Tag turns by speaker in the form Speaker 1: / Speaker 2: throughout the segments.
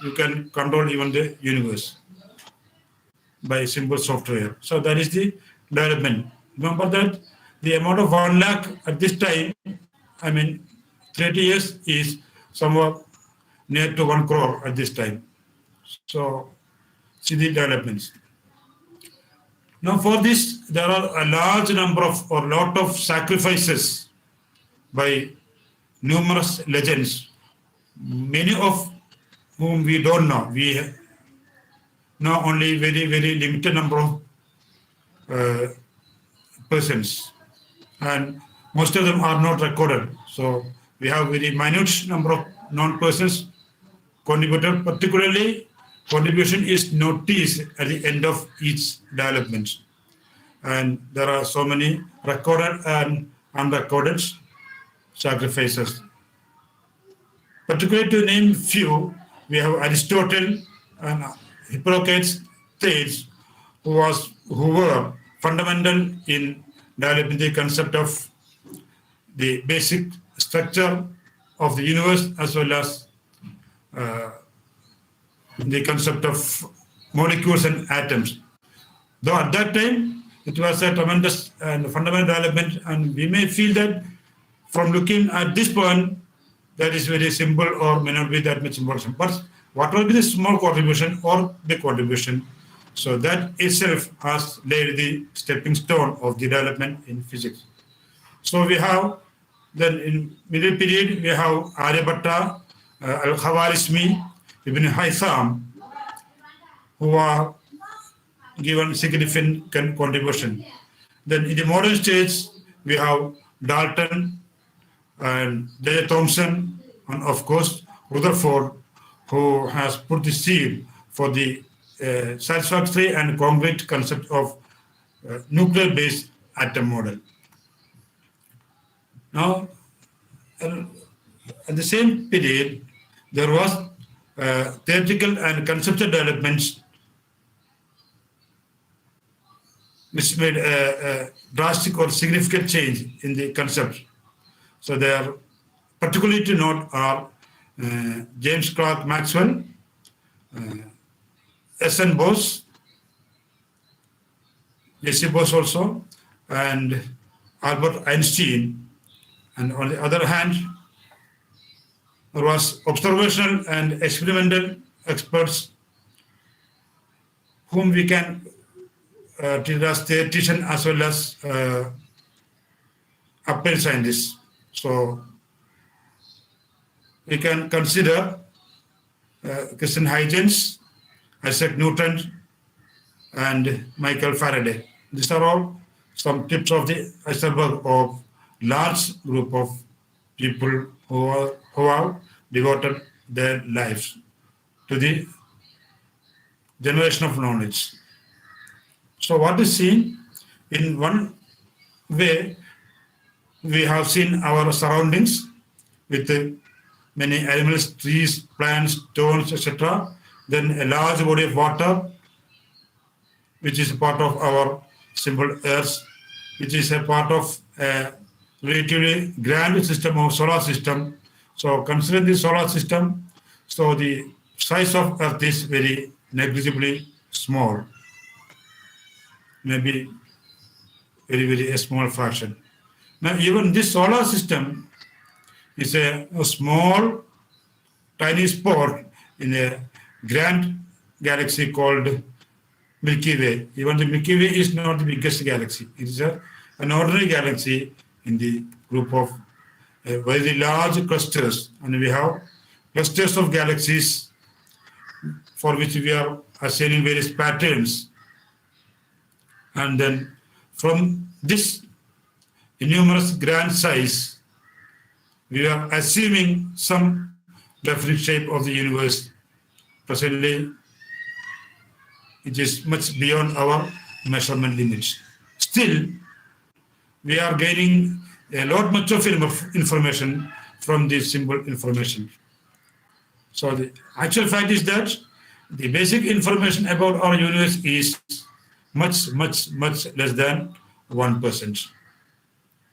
Speaker 1: you can control even the universe by simple software. So that is the development. Remember that the amount of 1 lakh at this time, I mean, 30 years is somewhat near to 1 crore at this time. So see the developments. Now for this, there are a large number of or lot of sacrifices by numerous legends, many of whom we don't know. We know only very, very limited number of persons, and most of them are not recorded. So we have very minute number of non-persons contributed. Particularly, contribution is noticed at the end of each development, and there are so many recorded and unrecorded sacrifices. Particularly to name few, we have Aristotle and Hippocrates states who were fundamental in developing the concept of the basic structure of the universe, as well as the concept of molecules and atoms. Though at that time it was a tremendous and fundamental development, and we may feel that from looking at this point, that is very simple or may not be that much important. But what will be the small contribution or big contribution? So that itself has laid the stepping stone of the development in physics. So we have then in middle period we have Aryabhatta, Al-Khawarizmi, Ibn Haytham, who are given significant contribution. Then in the modern stage we have Dalton and J. Thomson, and of course Rutherford, who has put the seal for the satisfactory and concrete concept of nuclear-based atom model. Now, at the same period, there was theoretical and conceptual developments which made a drastic or significant change in the concept. So they are particularly to note are James Clerk Maxwell, S.N. Bose, J.C. Bose also, and Albert Einstein. And on the other hand, there was observational and experimental experts whom we can treat as theoretician as well as applied scientists. So we can consider Christian Huygens, Isaac Newton, and Michael Faraday. These are all some tips of the iceberg of large group of people who have devoted their lives to the generation of knowledge. So what is seen in one way, we have seen our surroundings with many animals, trees, plants, stones, etc. Then a large body of water, which is a part of our simple Earth, which is a part of a relatively grand system of solar system. So considering the solar system, so the size of Earth is very negligibly small, maybe very, very a small fraction. Now even this solar system is a small, tiny spot in a grand galaxy called Milky Way. Even the Milky Way is not the biggest galaxy. It is an ordinary galaxy in the group of very large clusters. And we have clusters of galaxies for which we are assigning various patterns. And then from this enormous grand size, we are assuming some definite shape of the universe. Presently, it is much beyond our measurement limits. Still, we are gaining a lot much of information from this simple information. So the actual fact is that the basic information about our universe is much, much, much less than 1%.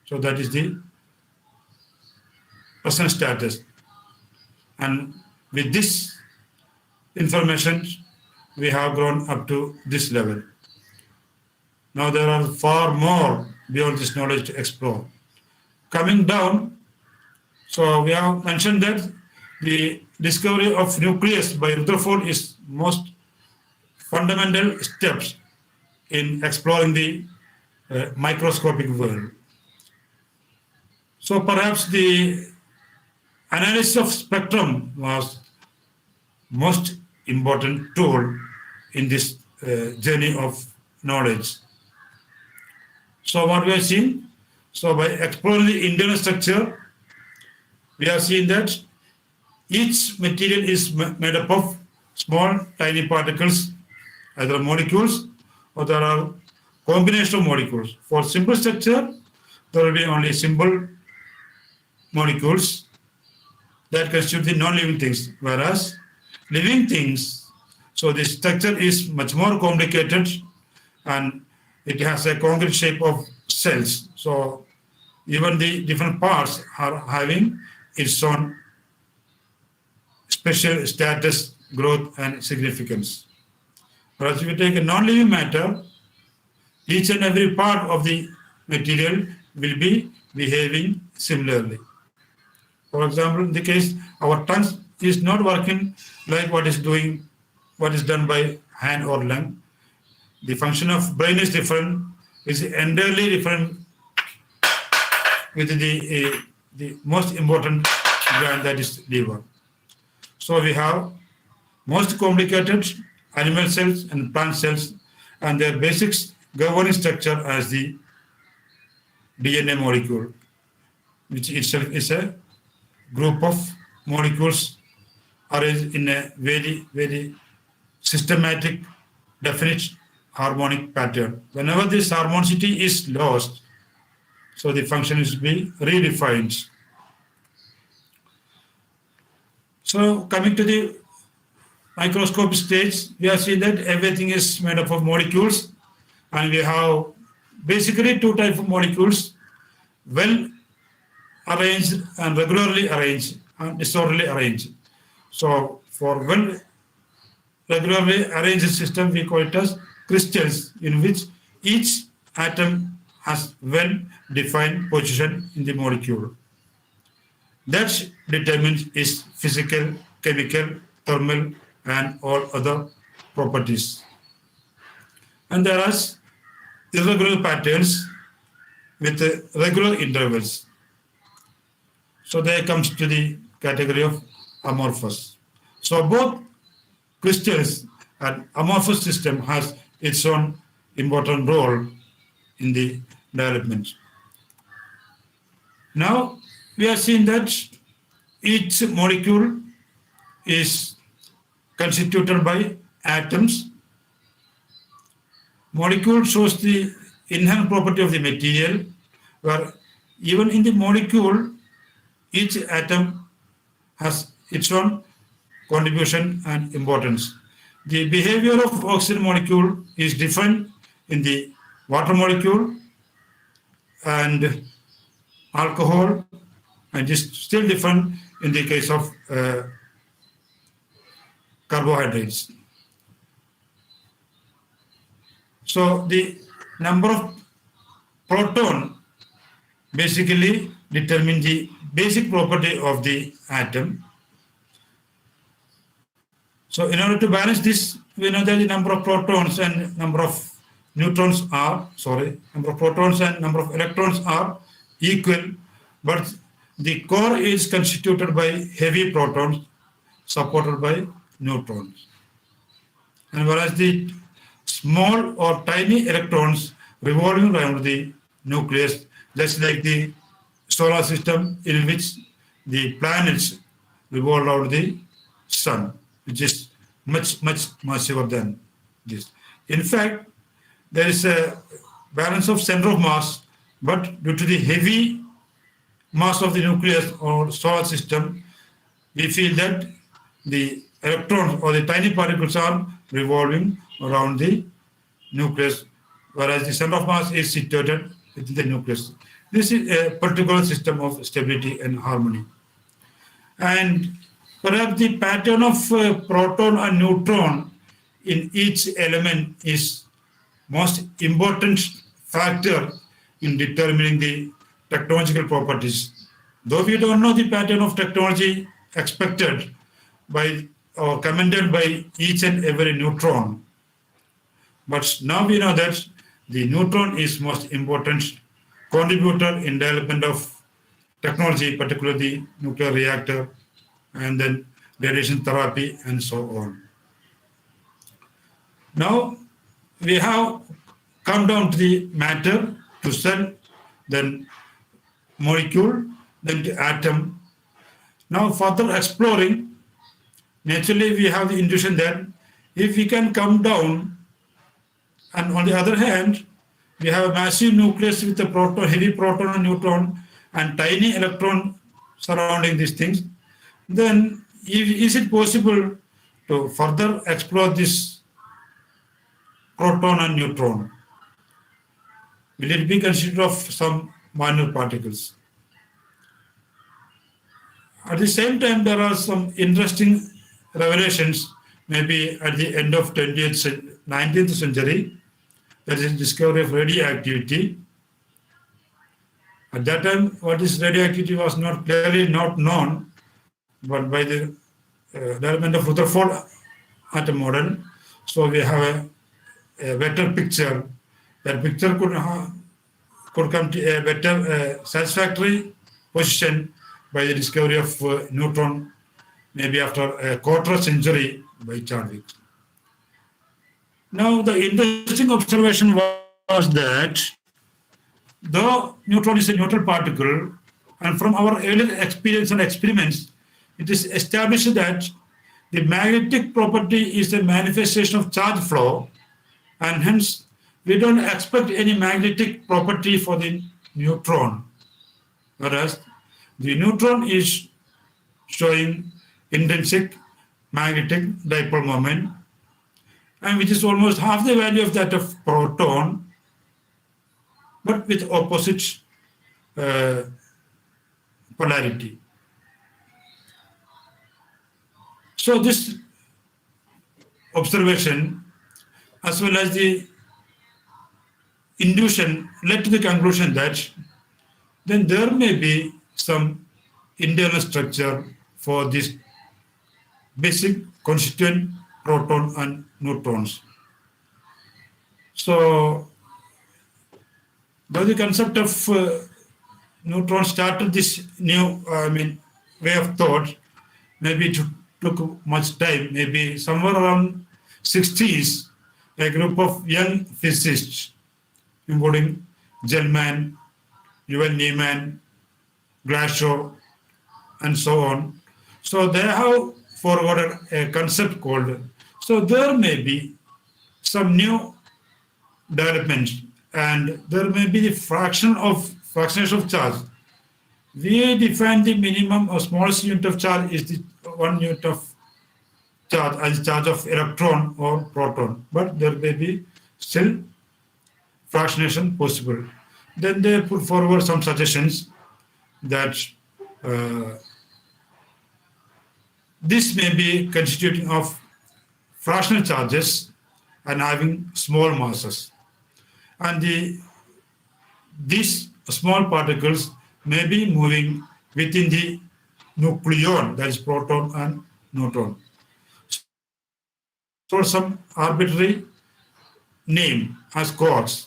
Speaker 1: So that is the present status. And with this information, we have grown up to this level. Now there are far more beyond this knowledge to explore. Coming down, so we have mentioned that the discovery of nucleus by Rutherford is most fundamental steps in exploring the microscopic world. So perhaps the analysis of spectrum was most important tool in this journey of knowledge. So what we have seen, so by exploring the internal structure, we have seen that each material is made up of small tiny particles, either molecules or there are combination of molecules. For simple structure, there will be only simple molecules that constitute the non-living things, whereas living things, so the structure is much more complicated and it has a concrete shape of cells. So even the different parts are having its own special status, growth, and significance. Whereas if you take a non-living matter, each and every part of the material will be behaving similarly. For example, in the case, our tongue is not working like what is done by hand or lung. The function of brain is different, is entirely different with the most important gland, that is liver. So we have most complicated animal cells and plant cells and their basic governing structure as the DNA molecule, which itself is a group of molecules arranged in a very, very systematic, definite harmonic pattern. Whenever this harmonicity is lost, so the function is being redefined. So coming to the microscopic stage, we have seen that everything is made up of molecules, and we have basically two types of molecules, well arranged and regularly arranged and disorderly arranged. So for well regularly arranged system, we call it as crystals, in which each atom has well-defined position in the molecule. That determines its physical, chemical, thermal, and all other properties. And there are irregular patterns with regular intervals. So there comes to the category of amorphous. So both crystals and amorphous system has its own important role in the development. Now we have seen that each molecule is constituted by atoms. Molecule shows the inherent property of the material, where even in the molecule, each atom has its own contribution and importance. The behavior of oxygen molecule is different in the water molecule and alcohol, and is still different in the case of carbohydrates. So the number of proton basically determine the basic property of the atom. So in order to balance this, we know that the number of protons and number of number of protons and number of electrons are equal, but the core is constituted by heavy protons supported by neutrons. And whereas the small or tiny electrons revolving around the nucleus, just like the solar system in which the planets revolve around the sun, which is much, much massiver than this. In fact, there is a balance of center of mass, but due to the heavy mass of the nucleus or solar system, we feel that the electrons or the tiny particles are revolving around the nucleus, whereas the center of mass is situated within the nucleus. This is a particular system of stability and harmony. And Perhaps the pattern of proton and neutron in each element is most important factor in determining the technological properties. Though we don't know the pattern of technology expected by or commented by each and every neutron, but now we know that the neutron is most important contributor in development of technology, particularly nuclear reactor and then radiation therapy and so on. Now we have come down to the matter, to cell, then molecule, then to atom. Now further exploring, naturally we have the intuition that if we can come down, and on the other hand, we have a massive nucleus with a proton, heavy proton and neutron and tiny electron surrounding these things, then is it possible to further explore this proton and neutron? Will it be considered of some minor particles? At the same time, there are some interesting revelations, maybe at the end of 19th century, that is the discovery of radioactivity. At that time, what is radioactivity was not clearly not known, but by the development of Rutherford atom model, so we have a better picture. That picture could come to a better satisfactory position by the discovery of neutron, maybe after a quarter century by Chadwick. Now, the interesting observation was that though neutron is a neutral particle, and from our earlier experience and experiments, it is established that the magnetic property is a manifestation of charge flow, and hence we don't expect any magnetic property for the neutron. Whereas the neutron is showing intrinsic magnetic dipole moment, and which is almost half the value of that of proton, but with opposite polarity. So this observation, as well as the induction, led to the conclusion that then there may be some internal structure for this basic constituent proton and neutrons. So, though the concept of neutron started this new, way of thought, maybe it took much time, maybe somewhere around 60s, a group of young physicists, including Gell-Mann, Yuval Niemann, Glashow, and so on. So they have forwarded a concept called, so there may be some new developments, and there may be the fractionation of charge. We define the minimum or smallest unit of charge is the 1 unit of charge as charge of electron or proton, but there may be still fractionation possible. Then they put forward some suggestions that this may be constituting of fractional charges and having small masses. And these small particles may be moving within the nucleon, that is proton and neutron. So some arbitrary name as quarks.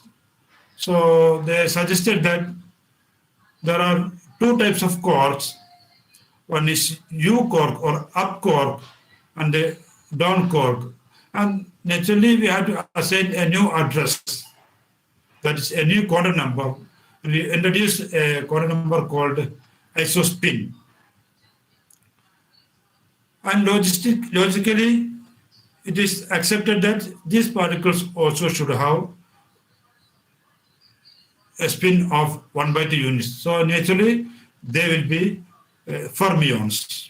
Speaker 1: So they suggested that there are two types of quarks. One is U quark or up quark and the down quark. And naturally we have to assign a new address, that is a new quantum number. We introduced a quantum number called isospin. And logically, it is accepted that these particles also should have a spin of 1/2 units. So naturally, they will be fermions.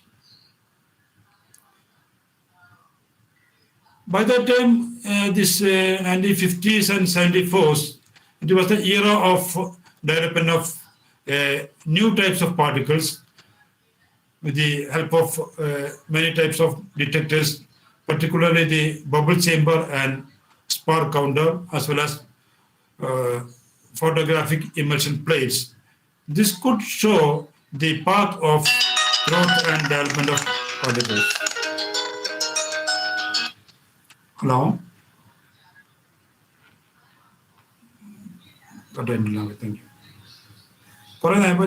Speaker 1: By that time, this 1950s and 74s, it was the era of development of new types of particles, with the help of many types of detectors, particularly the bubble chamber and spark counter, as well as uh, photographic immersion plates. This could show the path of growth and development of particles. Hello? Thank you. Correct,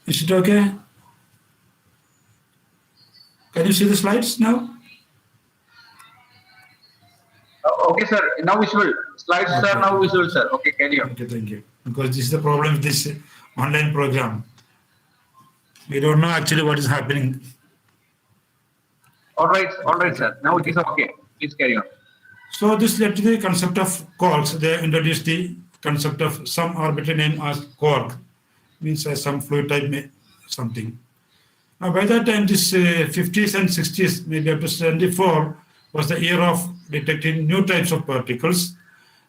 Speaker 1: Is it okay? Can you see the slides now?
Speaker 2: Okay, sir. Now visual. Slides
Speaker 1: Okay.
Speaker 2: are now visual, sir. Okay, carry on.
Speaker 1: Okay, thank you. Because this is the problem with this online program. We don't know actually what is happening.
Speaker 2: All right, sir. Now it is okay. Please carry on.
Speaker 1: So this led to the concept of quarks. They introduced the concept of some arbitrary name as quark, means some fluid type something. Now by that time, this 50s and 60s, maybe up to 74, was the year of detecting new types of particles.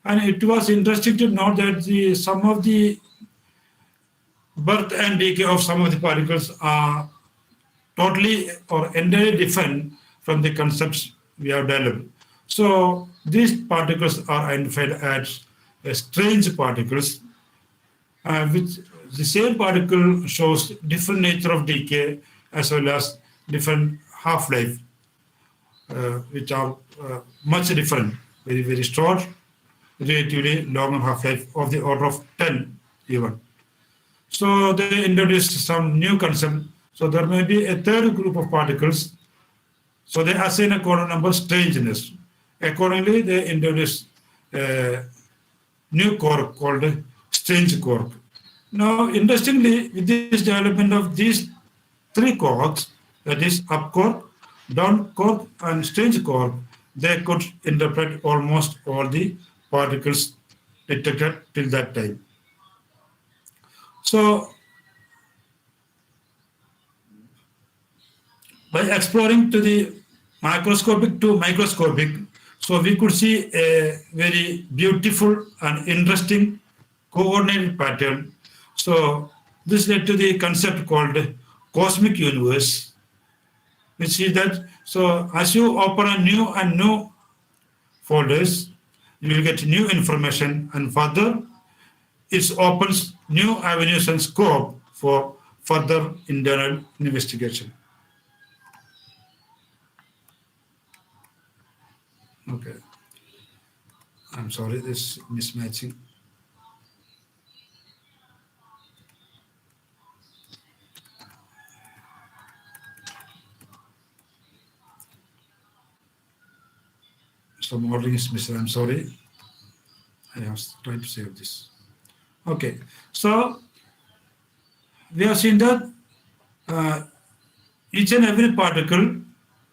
Speaker 1: And it was interesting to note that some of the birth and decay of some of the particles are totally or entirely different from the concepts we have developed. So these particles are identified as strange particles, which the same particle shows different nature of decay as well as different half-life, which are much different, very, very short, relatively longer half-life of the order of 10 even. So they introduced some new concept. So there may be a third group of particles. So they assign a codon number strangeness. Accordingly, they introduced a new quark called strange quark. Now, interestingly, with this development of these three quarks, that is up quark, down quark, and strange quark, they could interpret almost all the particles detected till that time. So by exploring to the macroscopic to microscopic, so we could see a very beautiful and interesting coordinated pattern. So this led to the concept called cosmic universe, which is that, so as you open a new and new folders, you will get new information, and further it opens new avenues and scope for further internal investigation. Okay. I'm sorry, this mismatching. Some ordering is missing. I'm sorry. I was trying to save this. Okay. So we have seen that each and every particle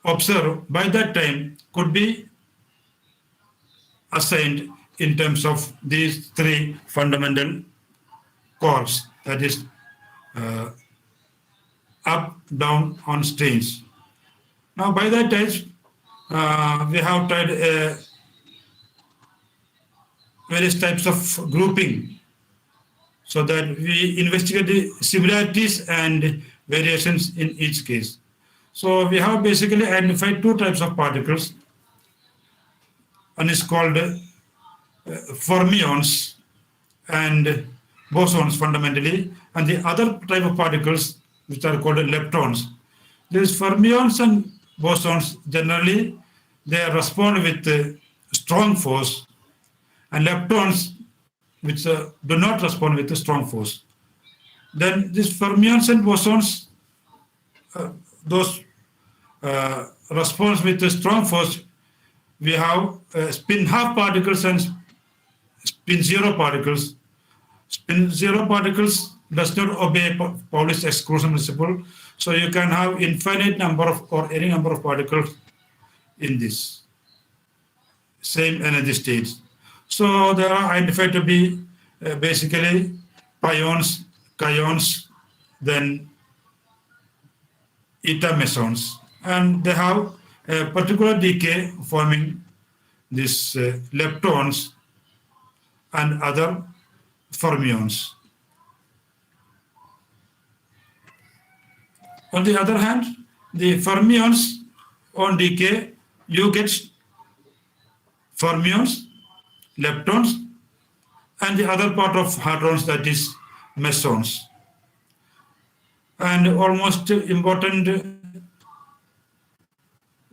Speaker 1: observed by that time could be assigned in terms of these three fundamental chords, that is up, down, on strings. Now by that time, we have tried various types of grouping so that we investigate the similarities and variations in each case. So we have basically identified two types of particles. One is called fermions and bosons fundamentally, and the other type of particles which are called leptons. These fermions and bosons generally they respond with strong force, and leptons which do not respond with a strong force. Then these fermions and bosons, those response with a strong force, we have spin half particles and spin zero particles. Spin zero particles does not obey Pauli's exclusion principle. So you can have infinite number of or any number of particles in this same energy states. So they are identified to be basically pions, kaons, then eta mesons, and they have a particular decay forming these leptons and other fermions. On the other hand, the fermions on decay, you get fermions, leptons, and the other part of hadrons, that is mesons. And almost important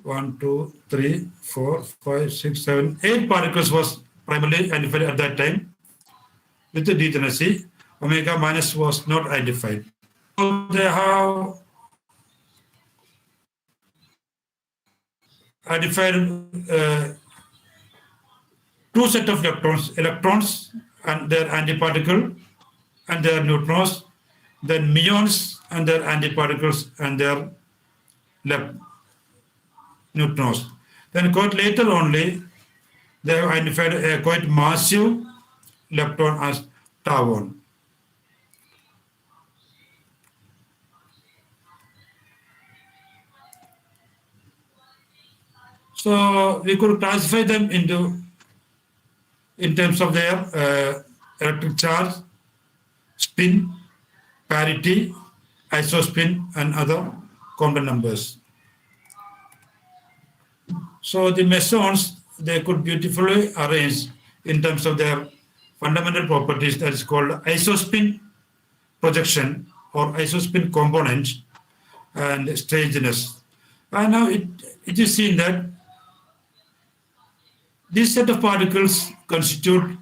Speaker 1: 1, 2, 3, 4, 5, 6, 7, 8 particles was primarily identified at that time with the degeneracy. Omega minus was not identified. So they have identified two sets of electrons and their antiparticle and their neutrons, then muons and their antiparticles and their neutrons. Then quite later only, they have identified a quite massive lepton as tau. So we could classify them in terms of their electric charge, spin, parity, isospin, and other quantum numbers. So the mesons, they could beautifully arrange in terms of their fundamental properties, that is called isospin projection or isospin component and strangeness. And now it is seen that this set of particles constitute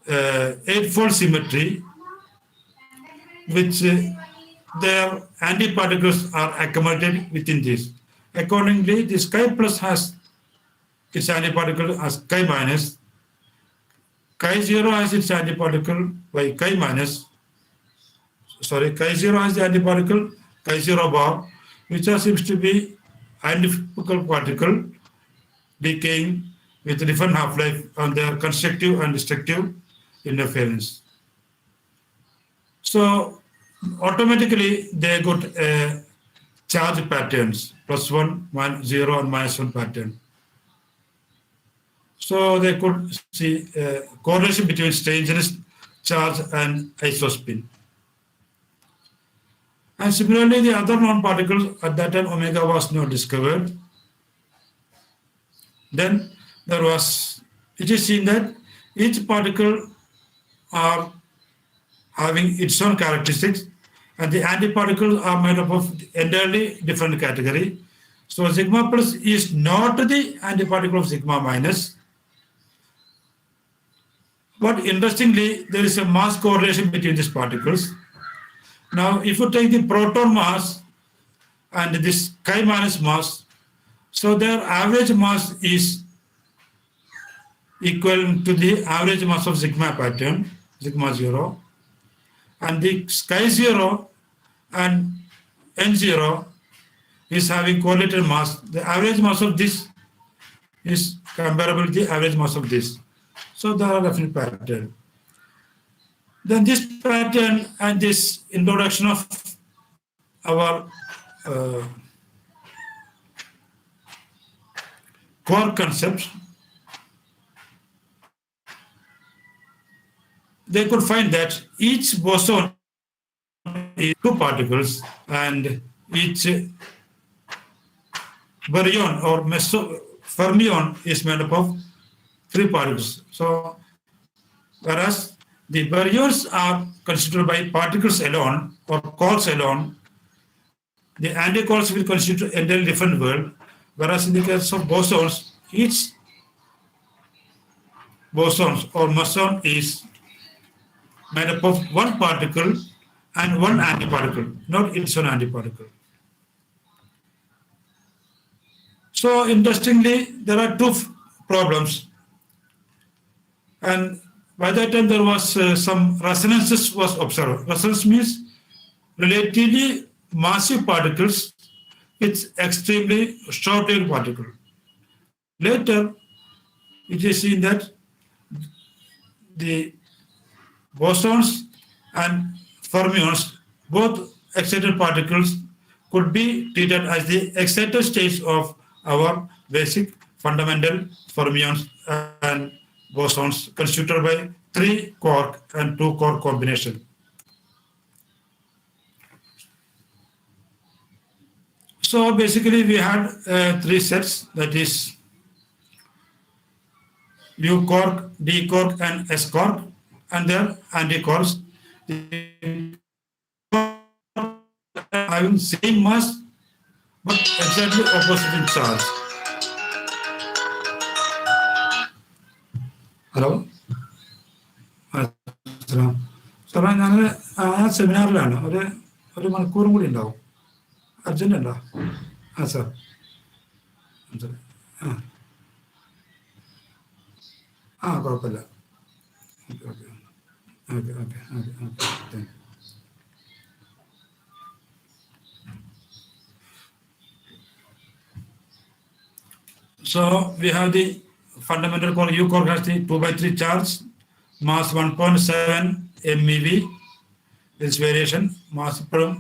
Speaker 1: eightfold symmetry, which their antiparticles are accommodated within this. Accordingly, this chi plus has its antiparticle as chi minus, chi zero has its antiparticle by chi minus, chi zero has the antiparticle chi zero bar, which seems to be identical particle decaying with different half-life on their constructive and destructive interference. So automatically they got charge patterns, +1, 0, and -1 pattern. So they could see a correlation between strangeness, charge, and isospin. And similarly, the other non-particles, at that time omega was not discovered. Then it is seen that each particle are having its own characteristics, and the antiparticles are made up of entirely different category. So sigma plus is not the antiparticle of sigma minus. But interestingly, there is a mass correlation between these particles. Now, if you take the proton mass and this chi minus mass, so their average mass is equal to the average mass of sigma pattern, sigma 0. And the chi 0 and n0 is having correlated mass. The average mass of this is comparable to the average mass of this. So there are definite pattern. Then this pattern and this introduction of our core concepts, they could find that each boson is 2 particles and each baryon or fermion is made up of 3 particles. So whereas the baryons are constituted by particles alone or quarks alone, the antiquarks will constitute an entirely different world, whereas in the case of bosons, each boson or meson is made up of 1 particle and 1 antiparticle, not its own antiparticle. So interestingly, there are 2 problems. And By that time, there was some resonances was observed. Resonance means relatively massive particles with extremely short-wave particle. Later, it is seen that the bosons and fermions, both excited particles, could be treated as the excited states of our basic fundamental fermions and bosons constituted by 3 quark and 2 quark combination. So basically we had 3 sets, that is U quark, D quark and S quark, and their antiquarks having same mass but exactly opposite in charge. Hello? സാറേ ഞാൻ ആ സെമിനാറിലാണ് ഒരു മണിക്കൂറും കൂടി ഉണ്ടാവും. Urgent ഉണ്ടോ? ആ sir കുഴപ്പമില്ല. Okay okay okay okay okay okay thank you. So we have the fundamental core. U core has the 2/3 charge, mass 1.7 MeV. This variation mass problem.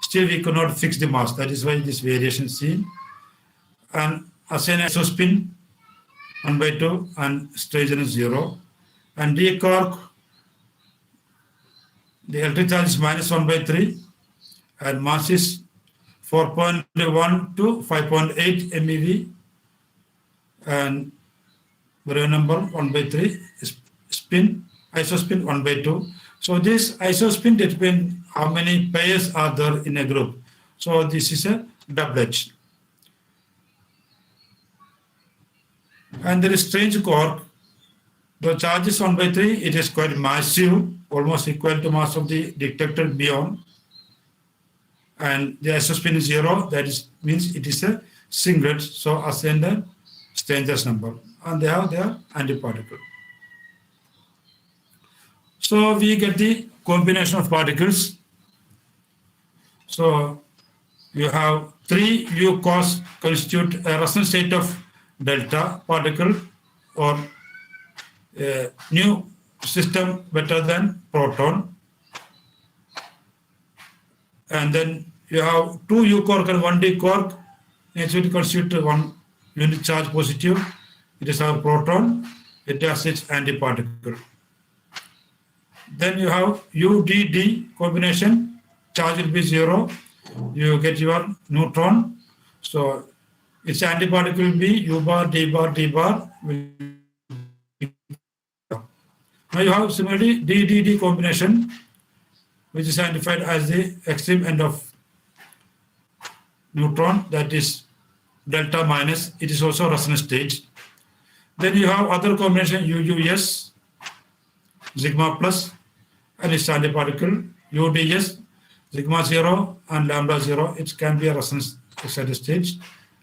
Speaker 1: Still we could not fix the mass. That is why this variation seen. And assign isospin 1/2 and station is 0. And D quark, the electric charge is minus 1/3 and mass is 4.1 to 5.8 MeV. And baryon number 1/3 spin, isospin 1/2. So this isospin depends how many pairs are there in a group. So this is a doublet. And there is strange quark. The charge is 1/3. It is quite massive, almost equal to mass of the detected muon. And the isospin is 0. That is means it is a singlet. So assign the Stranger's number, and they have their antiparticle. So we get the combination of particles. So you have 3 U cos constitute a resonance state of delta particle or a new system better than proton. And then you have 2 U quark and 1 D quark. Actually constitute one unit charge positive. It is our proton. It has its antiparticle. Then you have UDD combination. Charge will be 0. You get your neutron. So its antiparticle will be U bar, D bar, D bar. Now you have similarly DDD combination, which is identified as the extreme end of neutron, that is delta minus. It is also resonance state. Then you have other combination UUS, sigma plus, and its antiparticle, UDS, sigma 0 and lambda 0. It can be a resonance excited state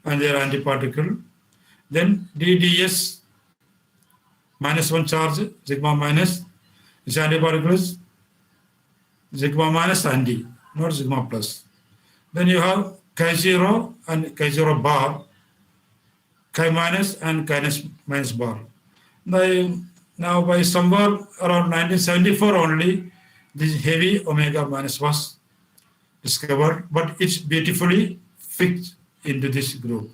Speaker 1: and their antiparticle. Then DDS, minus 1 charge, sigma minus, its antiparticle is sigma minus anti, not sigma plus. Then you have K0 and K0 bar, K minus and K minus bar. Now by somewhere around 1974 only, this heavy omega minus was discovered, but it's beautifully fixed into this group.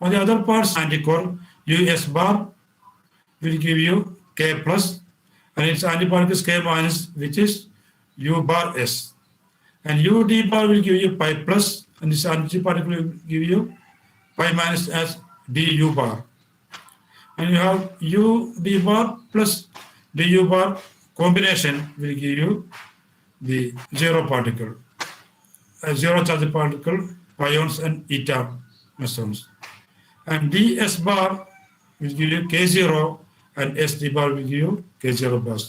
Speaker 1: On the other parts, anticore, US bar will give you K plus, and its antiparticle is K minus, which is U bar S. And UD bar will give you pi plus, and this antiparticle will give you pi minus as du bar. And you have UD bar plus du bar combination will give you the zero particle, zero charge particle, pions and eta mesons. And ds bar will give you K0 and SD bar will give you K0 bars.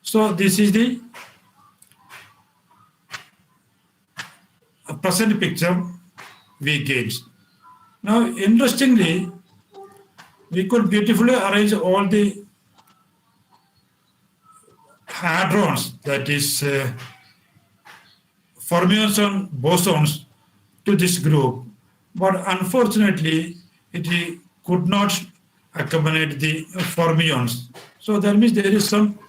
Speaker 1: So this is the present picture we gauged. Now, interestingly, we could beautifully arrange all the hadrons, that is fermions and bosons, to this group, but unfortunately it could not accommodate the fermions. So that means there is some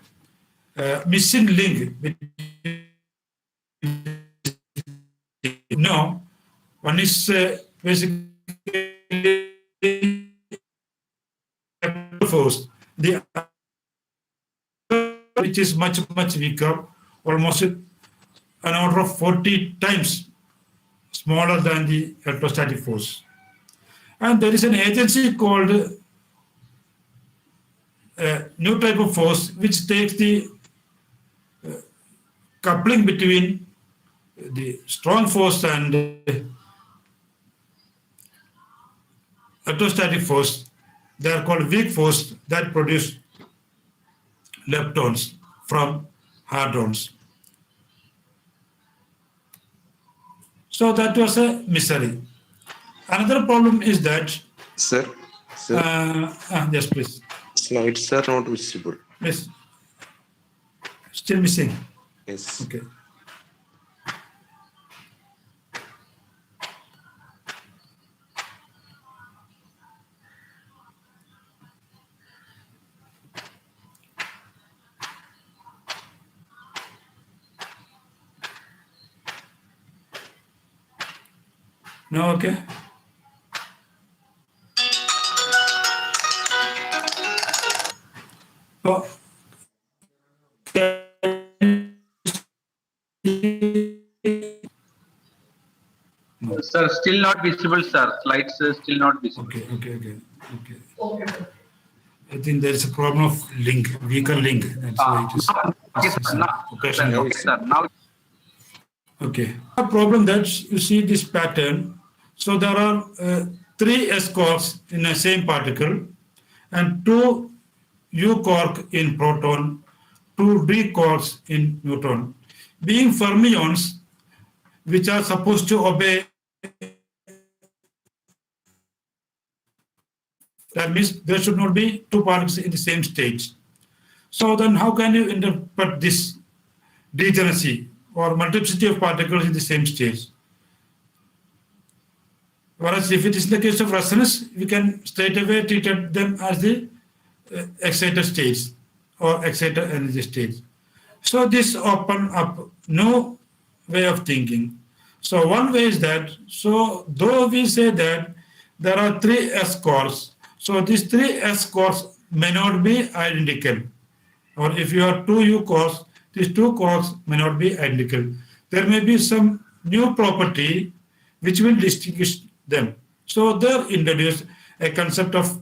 Speaker 1: missing link between. No, one is basically force, the which is much weaker, almost an order of 40 times smaller than the electrostatic force. And there is an agency called new type of force which takes the coupling between the strong force and electrostatic force. They are called weak force that produce leptons from hadrons. So that was a misery. Another problem is that.
Speaker 3: Sir.
Speaker 1: Yes, please.
Speaker 3: Slides are not visible.
Speaker 1: Yes. Still missing.
Speaker 3: Yes.
Speaker 1: Okay. No, okay. So,
Speaker 2: Sir, still not visible, sir. Slides are still not visible.
Speaker 1: Okay. I think there is a problem of link, weaker link. That's why it is.
Speaker 2: Yes, sir. Now,
Speaker 1: occasionally.
Speaker 2: okay, sir. Now,
Speaker 1: Okay. A problem that you see this pattern. So there are 3 s quarks in the same particle and 2 u quark in proton, 2 d quarks in neutron. Being fermions, which are supposed to obey, that means there should not be 2 particles in the same state. So then how can you interpret this degeneracy or multiplicity of particles in the same state? Whereas if it is the case of resonance, we can straight away treat them as the excited states or excited energy states. So this open up no way of thinking. So one way is that, so though we say that there are 3 s quarks, so these 3 s quarks may not be identical. Or if you have 2 u quarks, these 2 quarks may not be identical. There may be some new property which will distinguish them. So they introduce a concept of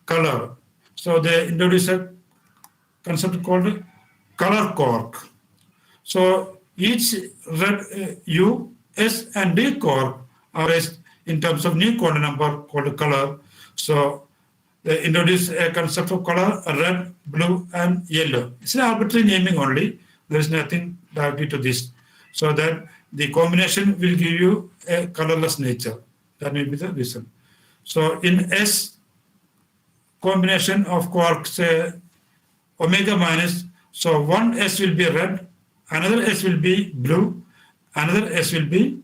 Speaker 1: color. So they introduce a concept called color quark. So each red U, S, and D quark are raised in terms of new quantum number called color. So they introduce a concept of color, red, blue, and yellow. It's an arbitrary naming only. There is nothing directly to this. So that the combination will give you a colorless nature. That may be the reason. So in S combination of quarks, omega minus, so one S will be red, another S will be blue, another S will be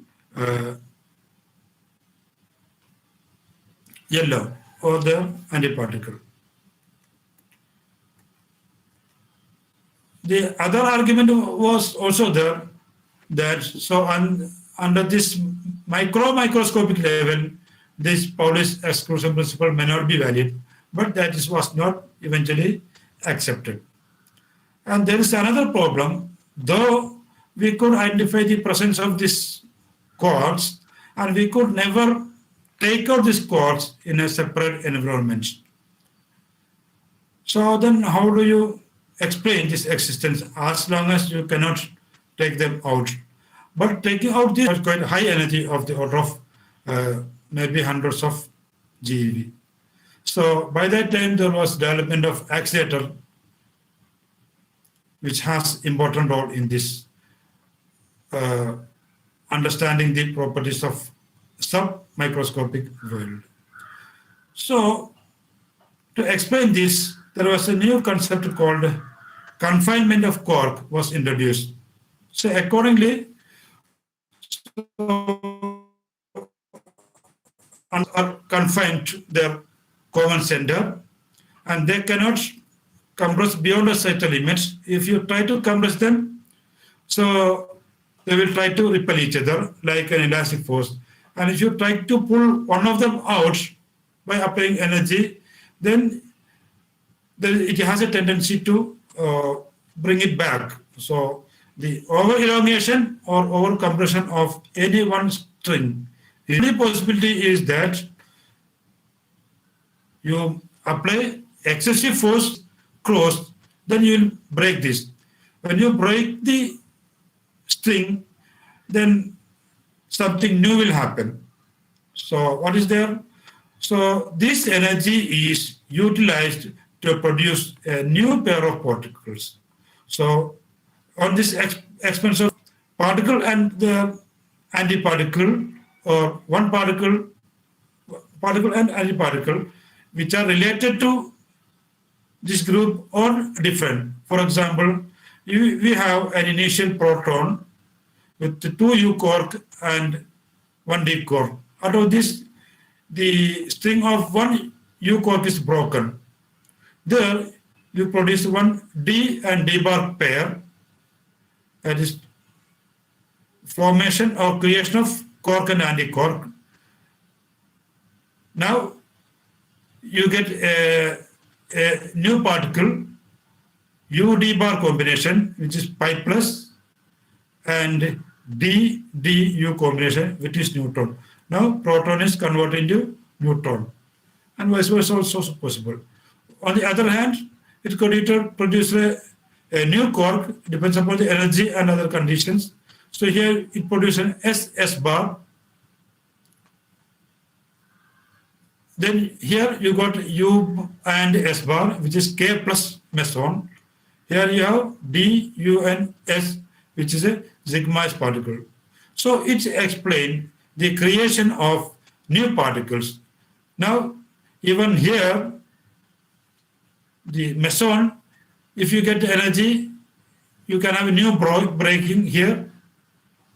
Speaker 1: yellow, or the antiparticle. The other argument was also there that so under this microscopic level, this Pauli's exclusion principle may not be valid, but that was not eventually accepted. And there is another problem, though we could identify the presence of these quarks, and we could never take out these quarks in a separate environment. So then how do you explain this existence as long as you cannot take them out? But taking out this has quite high energy of the order of maybe hundreds of GeV. So by that time there was development of accelerator, which has important role in this understanding the properties of sub-microscopic world. So to explain this, there was a new concept called confinement of cork was introduced. So accordingly, are confined to their common center, and they cannot compress beyond a certain limits. If you try to compress them, so they will try to repel each other like an elastic force. And if you try to pull one of them out by applying energy, then it has a tendency to bring it back. So the over elongation or over compression of any one string, the only possibility is that you apply excessive force close, then you will break this. When you break the string, then something new will happen. So what is there? So this energy is utilized to produce a new pair of particles. So on this expense of particle and the antiparticle, or one particle and antiparticle, which are related to this group or different. For example, we have an initial proton with two U quark and one D quark. Out of this, the string of one U quark is broken. There, you produce one D and D bar pair, that is formation or creation of quark and antiquark. Now, you get a new particle, UD bar combination, which is pi plus, and DU combination, which is neutron. Now, proton is converted into neutron, and vice versa also possible. On the other hand, it could either produce a new quark, depends upon the energy and other conditions. So here it produces an SS bar. Then here you got U and S bar, which is K plus meson. Here you have D, U, and S, which is a sigma particle. So it's explained the creation of new particles. Now, even here, the meson, if you get the energy, you can have a new breaking here.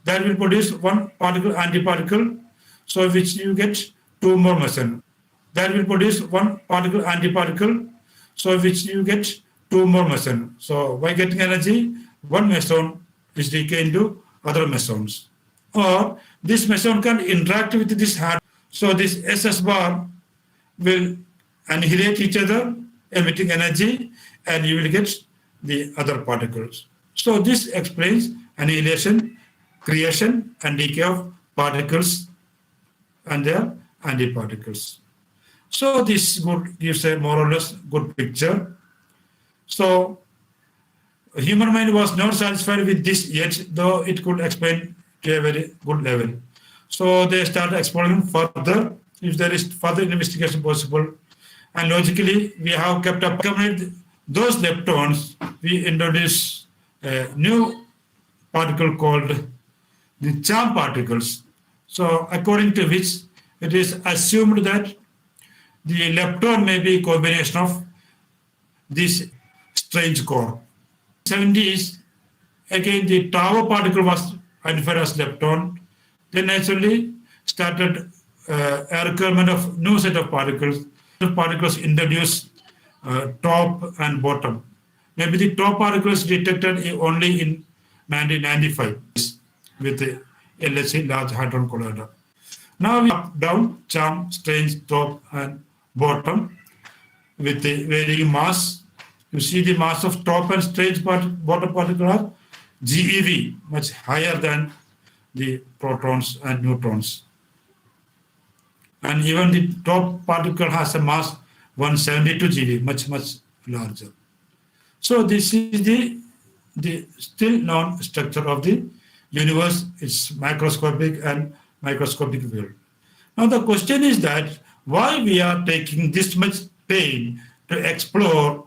Speaker 1: That will produce one particle, antiparticle, so which you get two more meson. That will produce one particle, antiparticle, so which you get two more meson. So by getting energy, one meson is decayed into other mesons. Or this meson can interact with this hand. So this SS bar will annihilate each other, emitting energy, and you will get the other particles. So this explains annihilation, creation, and decay of particles and their antiparticles. So this gives a more or less good picture. So human mind was not satisfied with this yet, though it could explain to a very good level. So they started exploring further, if there is further investigation possible. And logically, we have kept up those leptons. We introduced a new particle called the charm particles. So according to which it is assumed that the lepton may be a combination of this strange core. 70s, again the tau particle was identified as lepton. Then naturally started a requirement of new set of particles. The particles introduced top and bottom. Maybe the top particles detected only in 1995 with the LHC, Large Hadron Collider. Now we up, down, charm, strange, top, and bottom with the varying mass. You see the mass of top and strange bottom particle are GeV, much higher than the protons and neutrons. And even the top particle has a mass 172 GeV, much larger. So this is the still known structure of the universe. It's microscopic and microscopic world. Now the question is that why we are taking this much pain to explore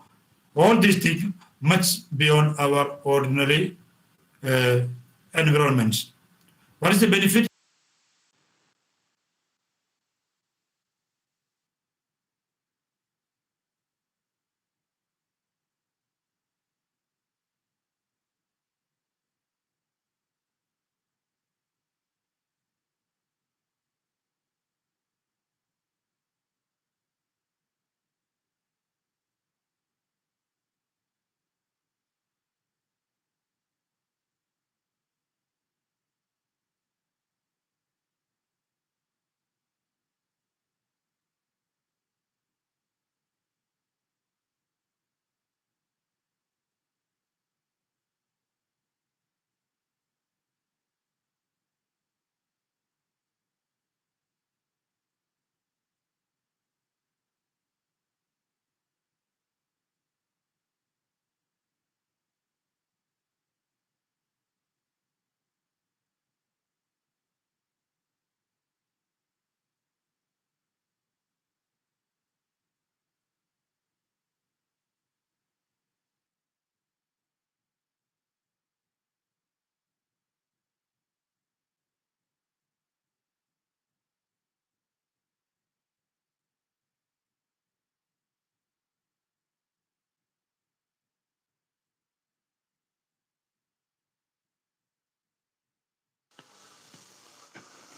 Speaker 1: all these things much beyond our ordinary environments. What is the benefit?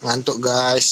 Speaker 4: Ngantuk guys.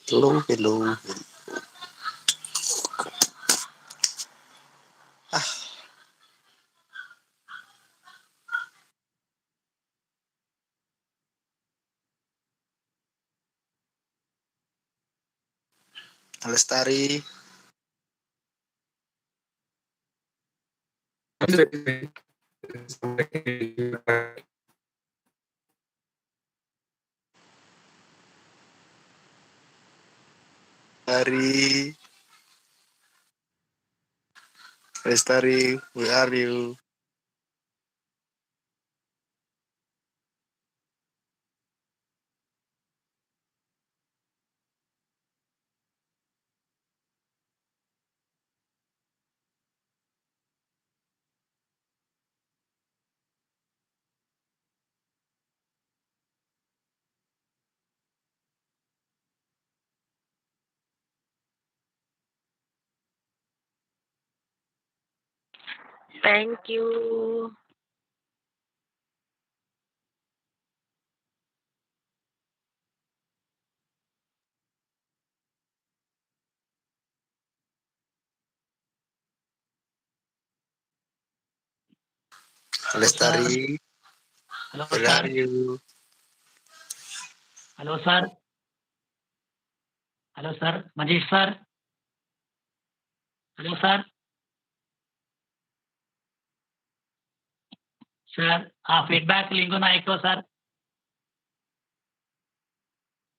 Speaker 3: Hello, hello. Lestari. Lestari. Lestari, where are you?
Speaker 4: Thank you.
Speaker 3: Lestari,
Speaker 4: Hello,
Speaker 3: where
Speaker 4: sir.
Speaker 3: are you?
Speaker 4: Hello, sir. Hello, sir. Majid, sir. Hello, sir. Sir, feedback link को ना एक sir.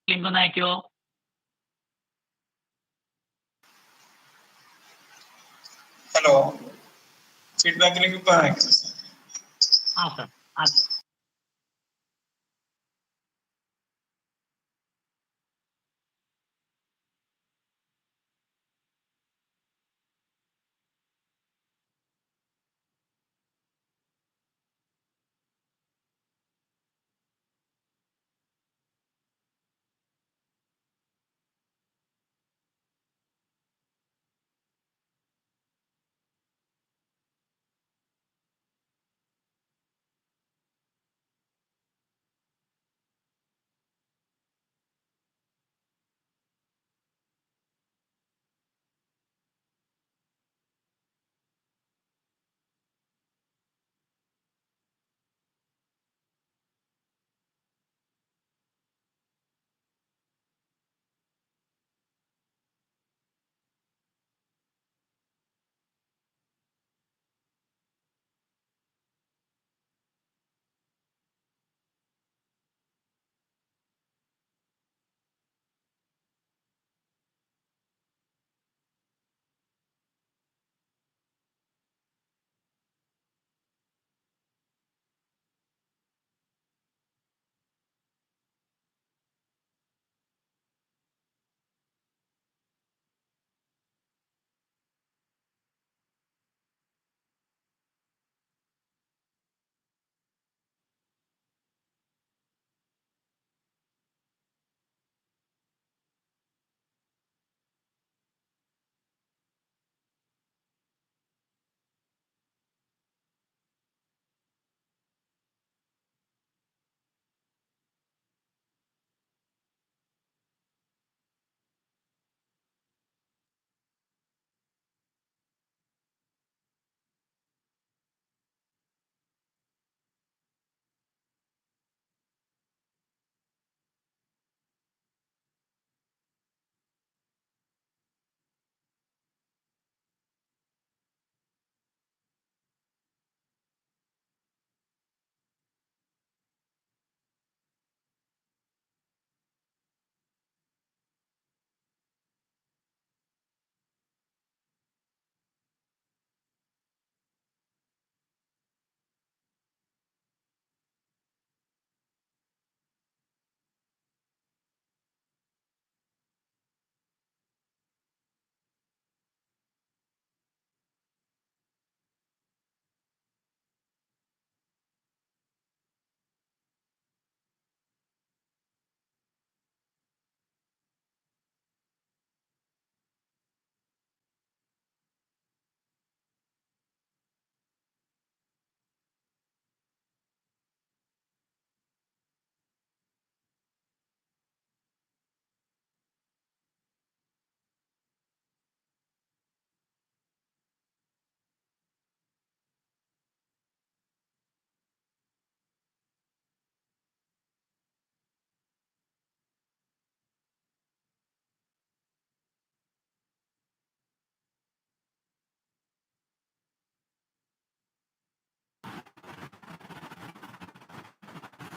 Speaker 4: Link को ना एक
Speaker 5: hello feedback link पर है
Speaker 4: sir. Sir. Sir.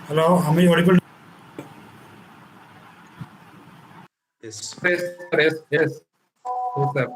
Speaker 1: Hello, am I audible?
Speaker 3: Yes.
Speaker 2: Yes, sir, yes, yes. Yes, sir.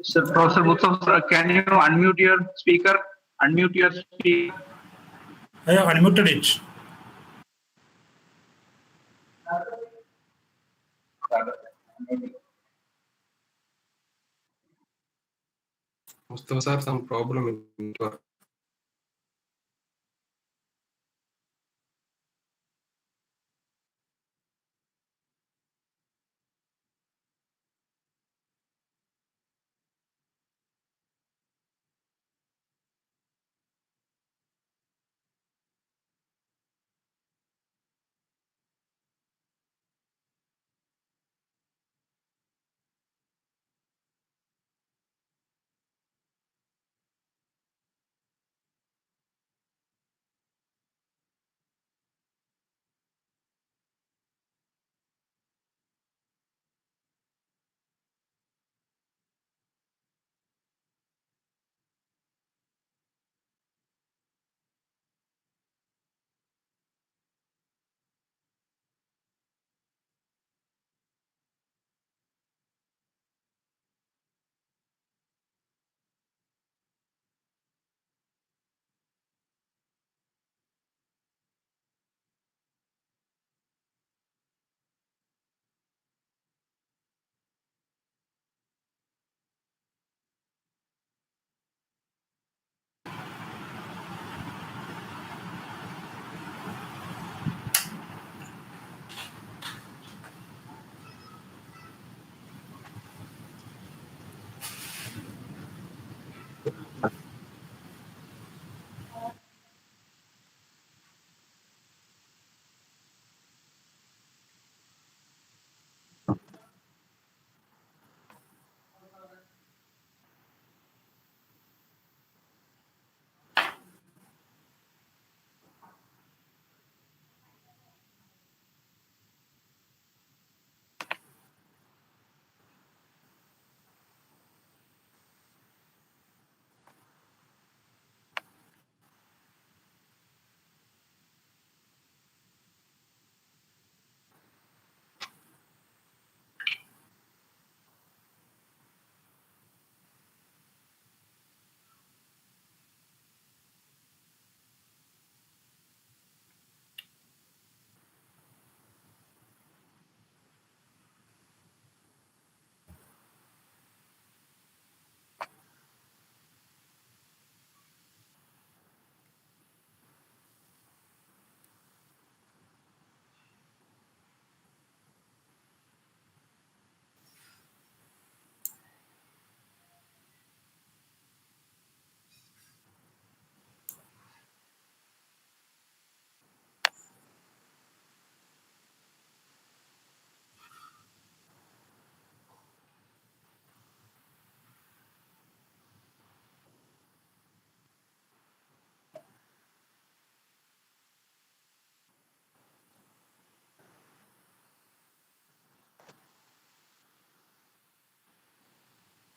Speaker 2: Sir, Professor Musthafa, sir, can you unmute your speaker? Unmute your speaker.
Speaker 1: I have unmuted it.
Speaker 6: Mustafa sir, some problem in network.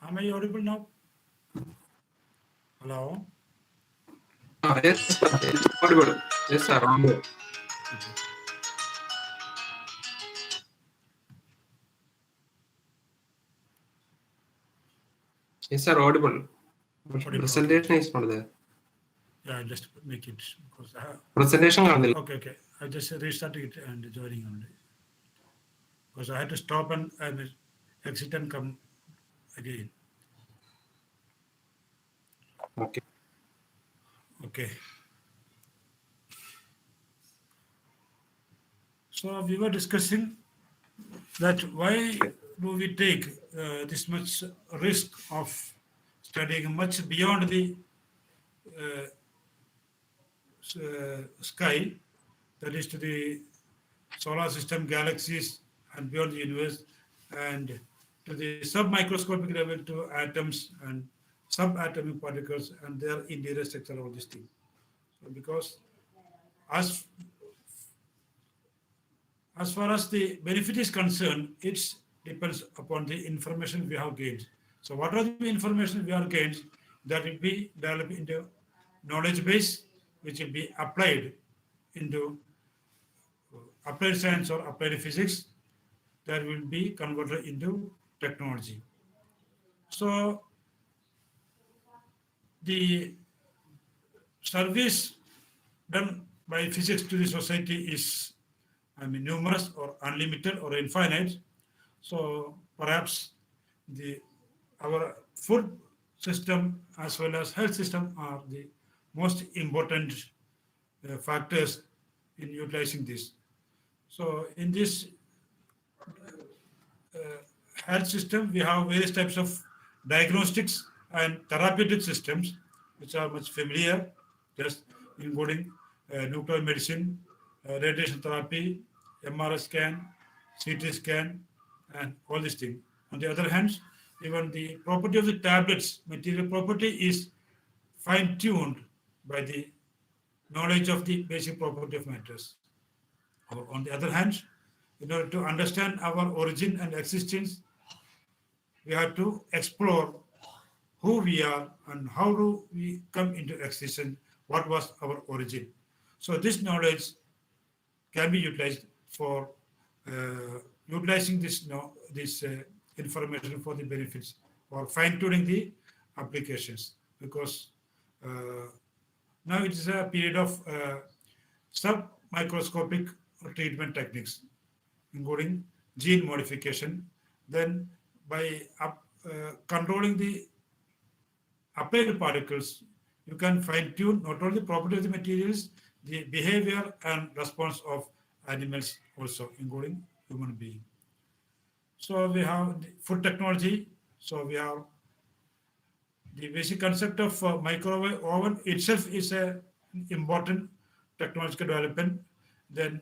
Speaker 1: Am I audible now? Hello?
Speaker 6: Yes, sir. It's audible. Yes, sir. Audible. Yes, sir, audible. But
Speaker 1: Audible,
Speaker 6: presentation is not there.
Speaker 1: Yeah, I'll just make it because
Speaker 6: Presentation കാണുന്നില്ല.
Speaker 1: okay. I just restarted it and joining only because I had to stop and exit and come again.
Speaker 6: Okay.
Speaker 1: Okay. So we were discussing that why do we take this much risk of studying much beyond the uh, sky, that is to the solar system, galaxies, and beyond the universe, and to the submicroscopic level to atoms and subatomic particles and their interior structure of this thing. So because as far as the benefit is concerned, it depends upon the information we have gained. So what are the information we have gained that will be developed into knowledge base, which will be applied into applied science or applied physics, that will be converted into technology. So the service done by physics to the society is, numerous or unlimited or infinite. So perhaps our food system as well as health system are the most important factors in utilizing this. So in this health system, we have various types of diagnostics and therapeutic systems, which are much familiar, just including nuclear medicine, radiation therapy, MRI scan, CT scan, and all these things. On the other hand, even the property of the tablets, material property is fine-tuned by the knowledge of the basic property of matters. On the other hand, in order to understand our origin and existence, we have to explore who we are and how do we come into existence, what was our origin. So this knowledge can be utilized for utilizing this information for the benefits or fine-tuning the applications, because now it is a period of sub-microscopic treatment techniques, including gene modification. Then by controlling the applied particles, you can fine-tune not only the property of the materials, the behavior and response of animals also, including human being. So we have the food technology. So we have the basic concept of microwave oven itself is an important technological development. Then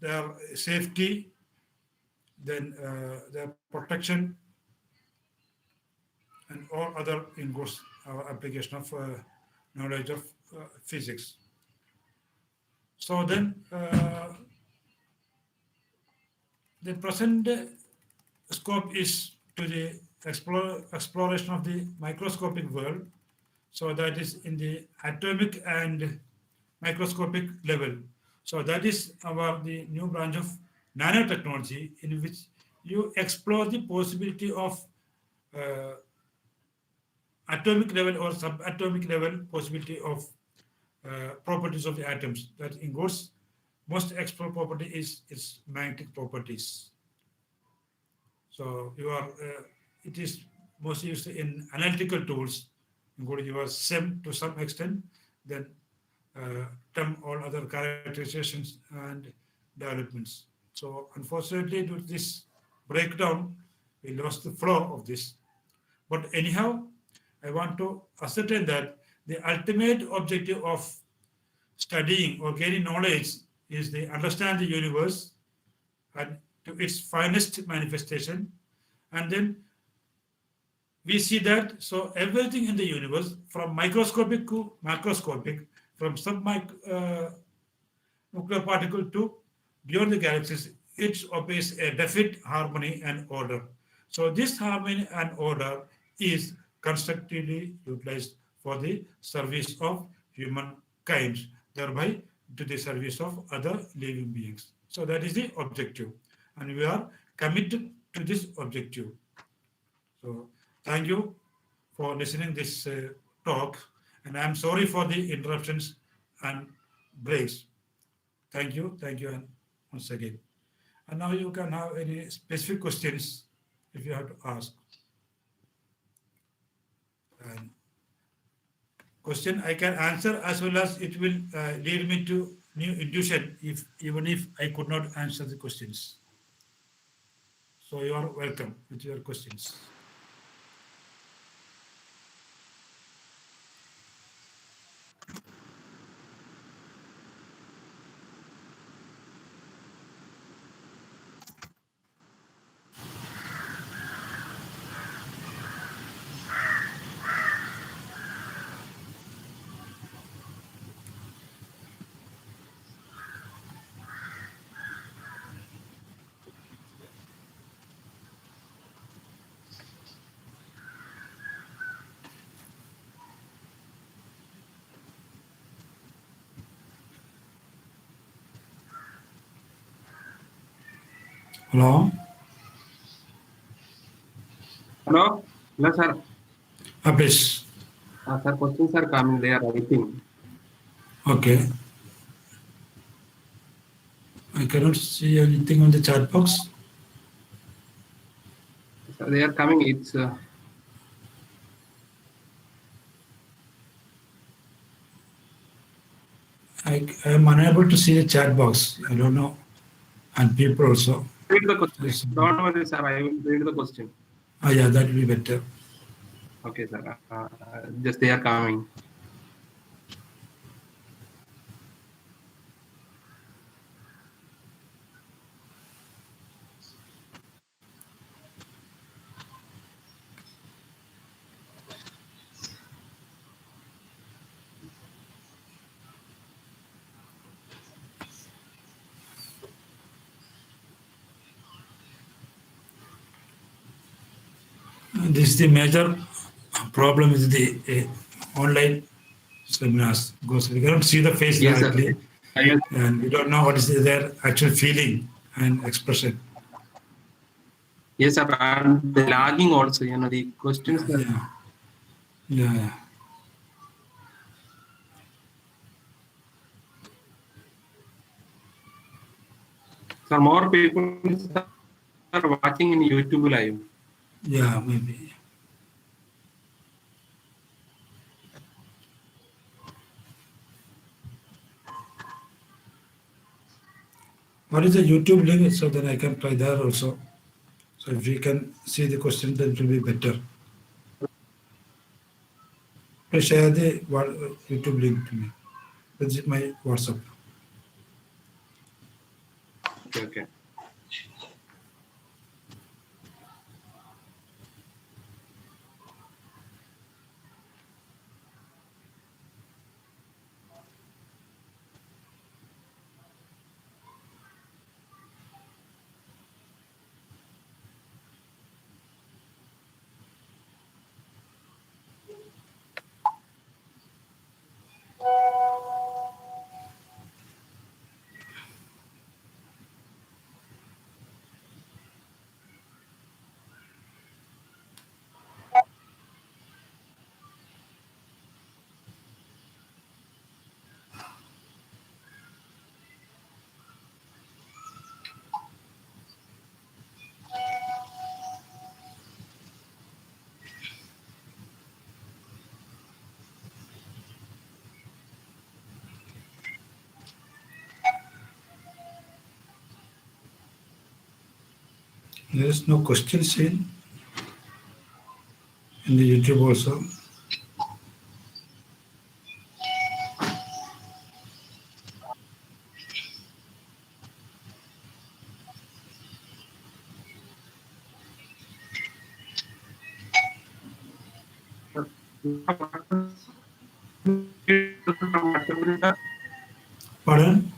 Speaker 1: their safety, then their protection, and all other ingoes application of knowledge of physics. So then the present scope is to the exploration of the microscopic world. So that is in the atomic and microscopic level. So that is the new branch of nanotechnology, in which you explore the possibility of atomic level or subatomic level possibility of properties of the atoms. That includes most explored property is its magnetic properties. So it is most used in analytical tools, including your SEM to some extent, then TEM, all other characterizations and developments. So unfortunately, due to this breakdown, we lost the flow of this. But anyhow, I want to ascertain that the ultimate objective of studying or gaining knowledge is to understand the universe and to its finest manifestation. And then we see that, so everything in the universe, from microscopic to macroscopic, from nuclear particle to beyond the galaxies, it obeys a definite harmony and order. So this harmony and order is constructively utilized for the service of humankind, thereby to the service of other living beings. So that is the objective, and we are committed to this objective. So thank you for listening this talk, and I'm sorry for the interruptions and breaks. Thank you, and once again. And now you can have any specific questions if you have to ask. And question I can answer as well as it will lead me to new intuition if even if I could not answer the questions. So you are welcome with your questions. Hello?
Speaker 6: Hello? Hello, sir.
Speaker 1: Please.
Speaker 6: Sir, questions are coming. They are writing.
Speaker 1: Okay. I cannot see anything on the chat box.
Speaker 6: Sir, they are coming. It's
Speaker 1: I am unable to see the chat box. I don't know. And people also.
Speaker 6: read the question.
Speaker 1: Yes.
Speaker 6: Don't worry, sir. I will read the question.
Speaker 1: Yeah, that will be better.
Speaker 6: Okay, sir. Just they are coming.
Speaker 1: This is the major problem with the online seminars because we cannot see the face
Speaker 6: Yes, sir.
Speaker 1: directly
Speaker 6: Yes.
Speaker 1: and we don't know what is their actual feeling and expression.
Speaker 6: Yes, sir. And the lagging also, the questions.
Speaker 1: Yeah.
Speaker 6: Sir, more people are watching in YouTube live.
Speaker 1: Yeah, maybe. What is the YouTube link so that I can try there also? So if we can see the question, then it will be better. Please share the YouTube link to me. This is my WhatsApp.
Speaker 6: Okay.
Speaker 1: There is no question seen in the YouTube also. Pardon?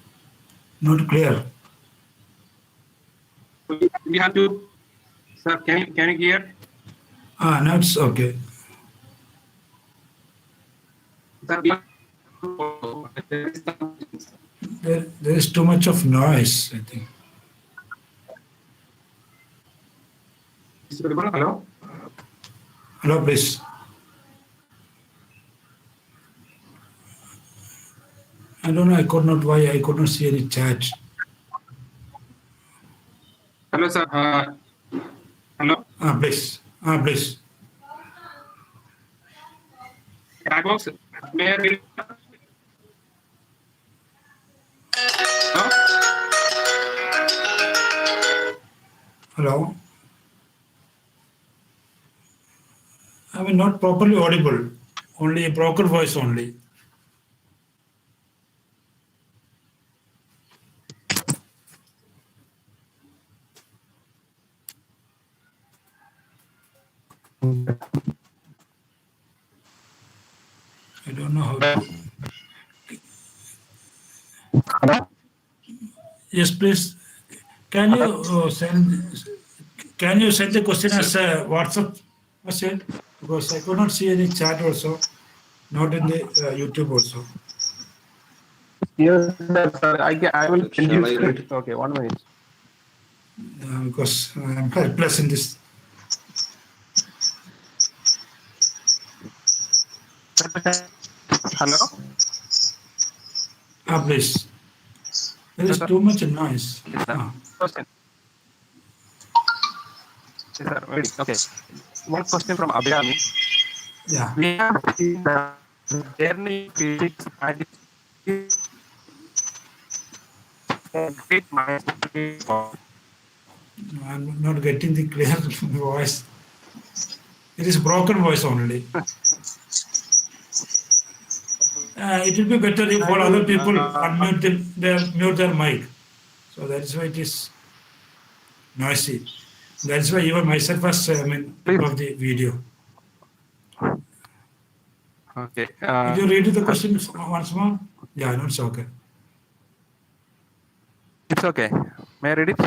Speaker 1: Not clear.
Speaker 6: We have to, sir. Can you hear?
Speaker 1: Now it's okay.
Speaker 6: Sir,
Speaker 1: There is too much of noise, I think.
Speaker 6: Hello.
Speaker 1: Hello, please. I don't know. I could not. Why I could not see any chat.
Speaker 6: Hello, sir. Hello.
Speaker 1: Please. Please.
Speaker 6: Chat box. May I read? No?
Speaker 1: Hello. I mean, not properly audible. Only a broken voice only. I don't know how to. Yes, please. Can you send the question as a WhatsApp message? Because I could not see any chat also, not in the YouTube also.
Speaker 2: Yes, sir. I will send
Speaker 3: Shall
Speaker 2: you.
Speaker 3: I read?
Speaker 2: Okay, 1 minute.
Speaker 1: Because I'm helpless in this.
Speaker 2: Hello.
Speaker 1: Please. There is too much noise.
Speaker 2: Question. Yes, sir. Wait. Okay. One question from Abhirami.
Speaker 1: Yeah.
Speaker 2: We have seen the journey physics and it's a great mind.
Speaker 1: I'm not getting the clear voice. It is broken voice only. It will be better if all other people mute their mic. So that's why it is noisy. That's why even myself was put off the video.
Speaker 2: Okay.
Speaker 1: Did you read the question once more? Yeah, no, it's okay.
Speaker 2: It's okay. May I read it?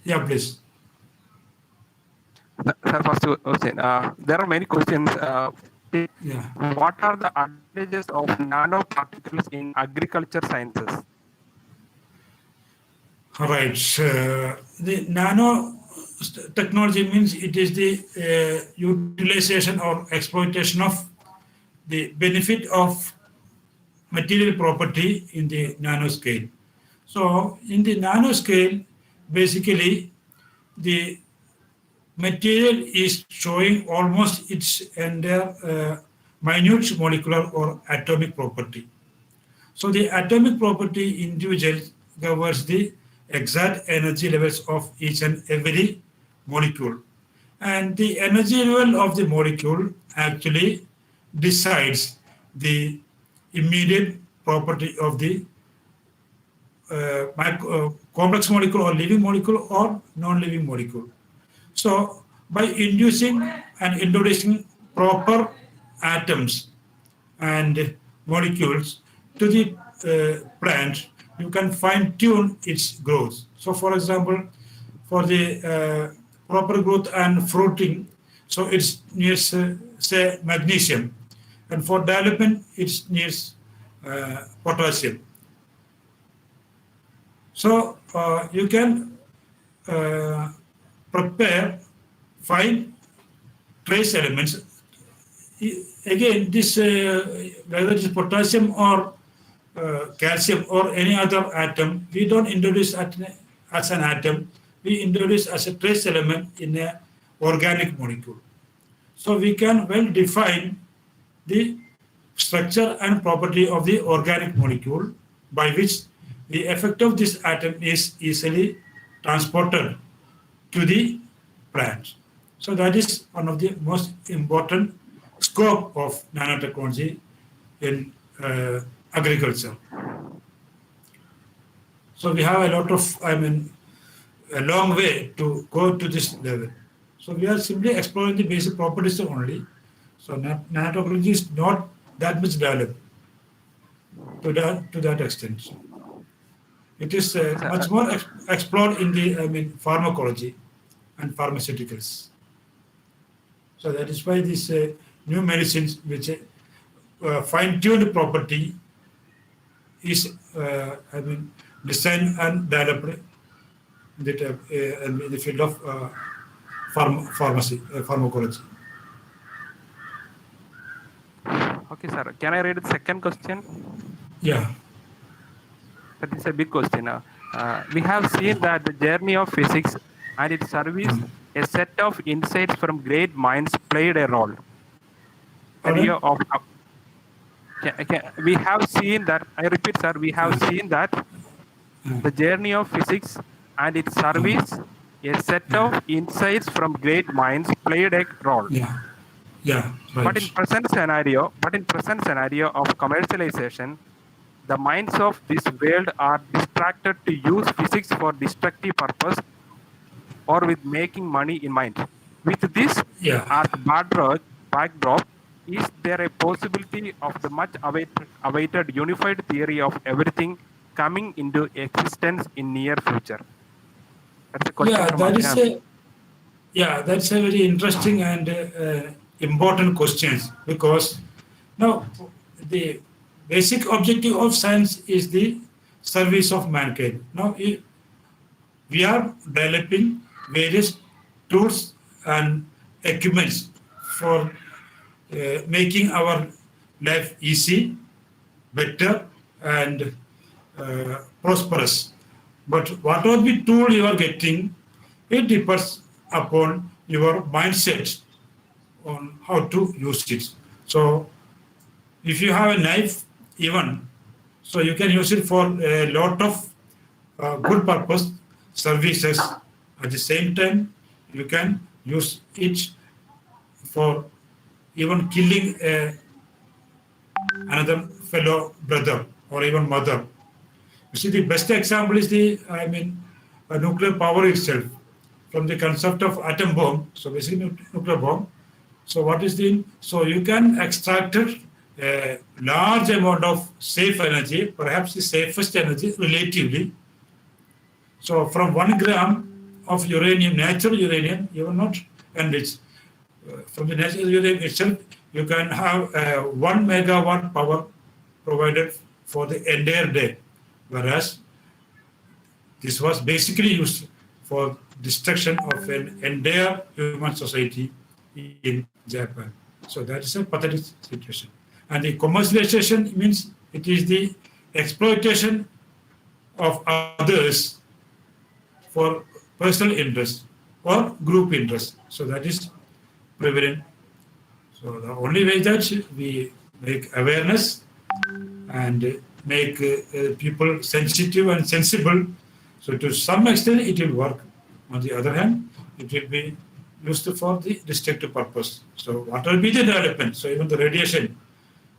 Speaker 1: Yeah, please.
Speaker 2: Sir, first question. There are many questions.
Speaker 1: Yeah.
Speaker 2: What are the advantages of nanoparticles in agriculture sciences?
Speaker 1: All right. The nano technology means it is the utilization or exploitation of the benefit of material property in the nanoscale. So in the nanoscale, basically the material is showing almost its entire minute molecular or atomic property. So the atomic property individual governs the exact energy levels of each and every molecule. And the energy level of the molecule actually decides the immediate property of the complex molecule or living molecule or non-living molecule. So by inducing and introducing proper atoms and molecules to the plant, you can fine tune its growth. So for example, for the proper growth and fruiting, so it needs say magnesium, and for development it needs potassium. So you can prepare fine trace elements. Again, this whether it is potassium or calcium or any other atom, we don't introduce as an atom. We introduce as a trace element in an organic molecule. So we can well define the structure and property of the organic molecule by which the effect of this atom is easily transported to the plant. So that is one of the most important scope of nanotechnology in agriculture. So we have a lot of, a long way to go to this level. So we are simply exploring the basic properties only. So nanotechnology is not that much developed to that extent. It is much more explored in the pharmacology and pharmaceuticals. So that is why these new medicines, which fine-tuned property, is designed and developed in the field of pharmacology.
Speaker 6: Okay, sir. Can I read the second question?
Speaker 1: Yeah.
Speaker 6: That is a big question. We have seen that the journey of physics and its service, a set of insights from great minds played a role. Area
Speaker 1: Pardon?
Speaker 6: of we have seen that, I repeat, sir, we have seen that the journey of physics and its service, a set of insights from great minds played a role.
Speaker 1: Yeah. Yeah. Right.
Speaker 6: But in present scenario of commercialization, the minds of this world are distracted to use physics for destructive purpose or with making money in mind. With this
Speaker 1: Yeah.
Speaker 6: as backdrop, is there a possibility of the much awaited unified theory of everything coming into existence in near future? That's a question
Speaker 1: Yeah,
Speaker 6: from
Speaker 1: that is
Speaker 6: Abhinav.
Speaker 1: that's a very interesting and important question, because now the basic objective of science is the service of mankind. Now we are developing various tools and equipments for making our life easy, better, and prosperous. But whatever the tool you are getting, it depends upon your mindset on how to use it. So if you have a knife, even, so you can use it for a lot of good purpose services. At the same time, you can use it for even killing another fellow brother or even mother. You see, the best example is nuclear power itself. From the concept of atom bomb, so basically nuclear bomb. So what is so you can extract a large amount of safe energy, perhaps the safest energy relatively. So from 1 gram of uranium, natural uranium, you will not enrich. From the natural uranium itself, you can have 1 megawatt power provided for the entire day, whereas this was basically used for destruction of an entire human society in Japan. So that is a pathetic situation. And the commercialization means it is the exploitation of others for personal interest or group interest. So that is prevalent. So the only way that we make awareness and make people sensitive and sensible, so to some extent it will work. On the other hand, it will be used for the destructive purpose. So what will be the development? So even the radiation,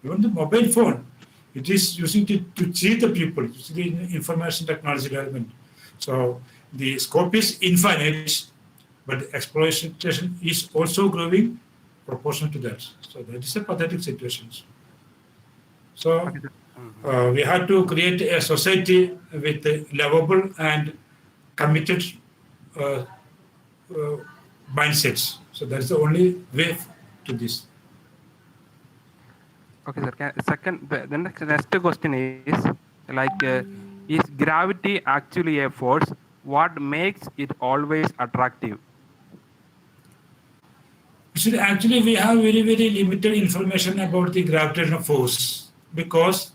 Speaker 1: even the mobile phone, it is using it to cheat the people. You see the information technology development. So the scope is infinite, but the exploitation is also growing proportional to that. So that is a pathetic situation. So we have to create a society with lovable and committed mindsets. So that's the only way to this.
Speaker 6: Okay, sir. The next question is is gravity actually a force? What makes it always attractive?
Speaker 1: See, actually, we have very, very limited information about the gravitational force, because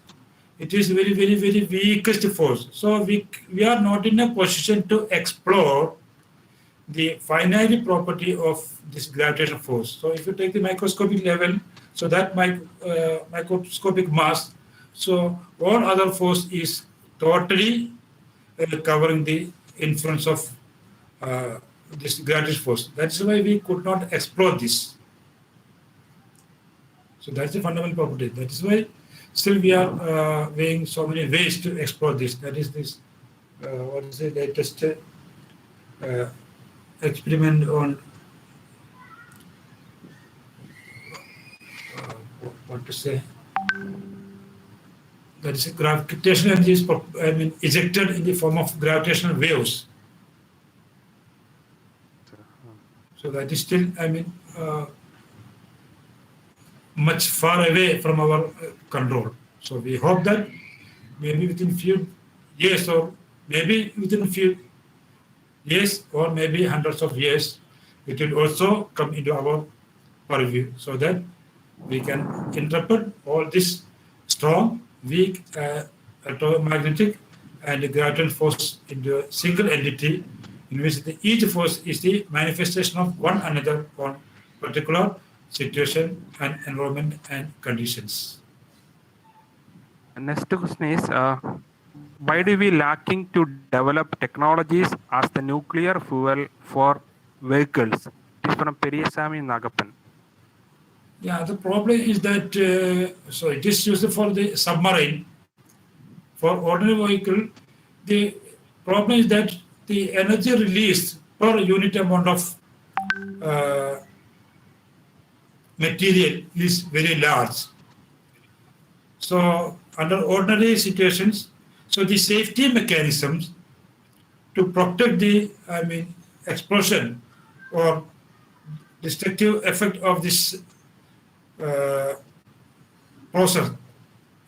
Speaker 1: it is very, very, very weakest force. So we are not in a position to explore the finite property of this gravitational force. So if you take the microscopic level, so that microscopic mass, so all other force is totally covering the influence of this gravitational force. That's why we could not explore this. So that's the fundamental property. That is why still we are weighing so many ways to explore this. That is this, what is the latest experiment on what to say? That is a gravitational energy is ejected in the form of gravitational waves. So that is still much far away from our control. So we hope that maybe within few years, or maybe within few years, or maybe hundreds of years, it will also come into our purview, so that we can interpret all this strong, weak, electromagnetic, and gravitational force into a single entity, in which each force is the manifestation of one another on particular situation and environment and conditions.
Speaker 6: Next question is, why do we lacking to develop technologies as the nuclear fuel for vehicles? It is from Periyasamy Nagappan.
Speaker 1: Yeah, the problem is that so it is used for the submarine. For ordinary vehicle, the problem is that the energy released per unit amount of uh, material is very large. So under ordinary situations, so the safety mechanisms to protect the, explosion or destructive effect of this process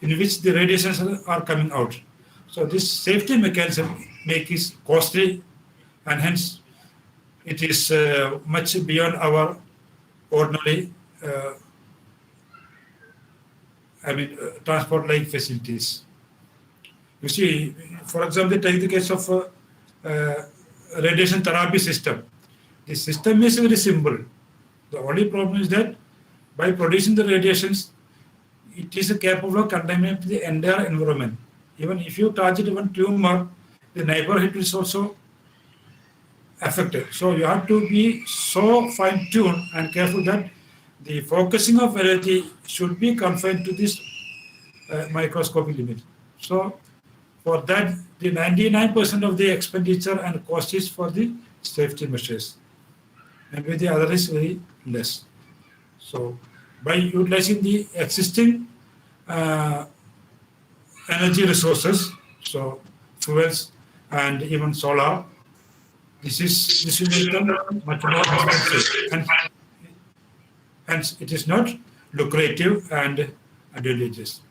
Speaker 1: in which the radiations are coming out. So this safety mechanism make it costly, and hence it is much beyond our ordinary transport like facilities. You see, for example, take the case of radiation therapy system. The system is very simple. The only problem is that by producing the radiations, it is capable of contaminating the entire environment. Even if you target one tumor, the neighborhood is also affected. So you have to be so fine-tuned and careful that the focusing of energy should be confined to this microscopic limit. So for that, the 99% of the expenditure and cost is for the safety measures. And with the other is very less. So by utilizing the existing energy resources, so fuels and even solar, this will become much more expensive, and hence it is not lucrative and advantageous.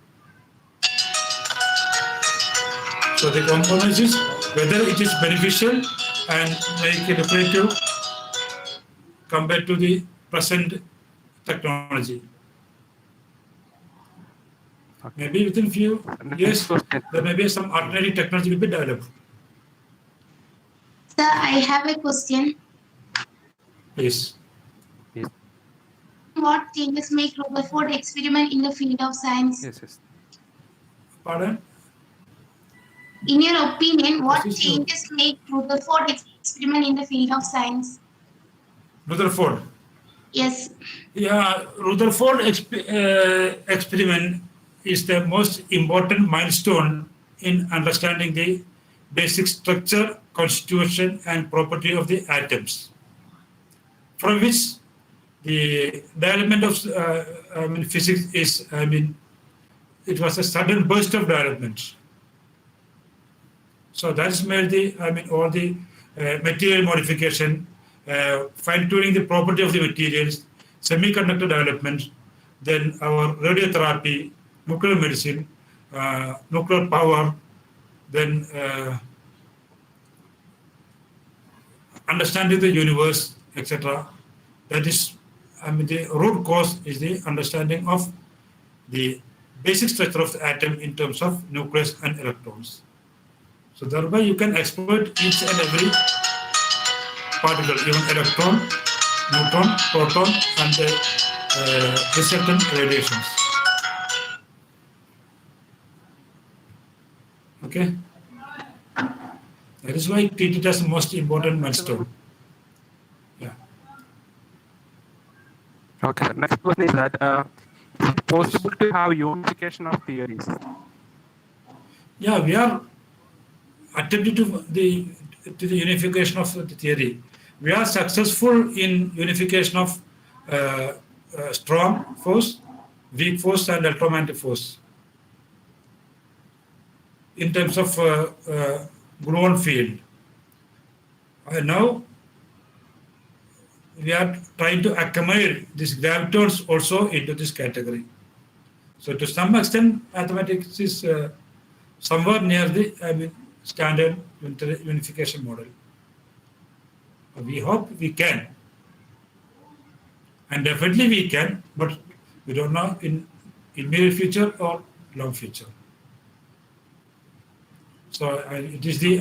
Speaker 1: So the compromise is whether it is beneficial and make it lucrative compared to the present technology. Maybe within few years, there may be some alternative technology will be developed.
Speaker 7: Sir, I have a question.
Speaker 1: Please.
Speaker 6: Yes.
Speaker 7: What changes make Rutherford experiment in the field of science?
Speaker 6: Yes.
Speaker 1: Pardon?
Speaker 7: In your opinion, what
Speaker 1: This is true.
Speaker 7: changes make Rutherford experiment in the field of science?
Speaker 1: Rutherford.
Speaker 7: Yes.
Speaker 1: Yeah, Rutherford experiment is the most important milestone in understanding the basic structure, constitution, and property of the atoms, from which the development of physics is, it was a sudden burst of development. So that's made the, all the material modification, fine-tuning the property of the materials, semiconductor development, then our radiotherapy, nuclear medicine, nuclear power, then understanding the universe, etc. That is, the root cause is the understanding of the basic structure of the atom in terms of nucleus and electrons. So thereby you can exploit each and every particle, even electron, neutron, proton, and the resultant radiations. Okay? That is why I treat it as the most important milestone. Yeah.
Speaker 6: Okay. Next question is that is it possible to have unification of theories?
Speaker 1: Yeah, we are attempting to the unification of the theory. We are successful in unification of strong force, weak force, and electromagnetic force. In terms of gluon field, now we are trying to accumulate these gravitons also into this category. So to some extent, mathematics is somewhere near the standard unification model. We hope we can, and definitely we can, but We don't know in immediate future or long future. So it is the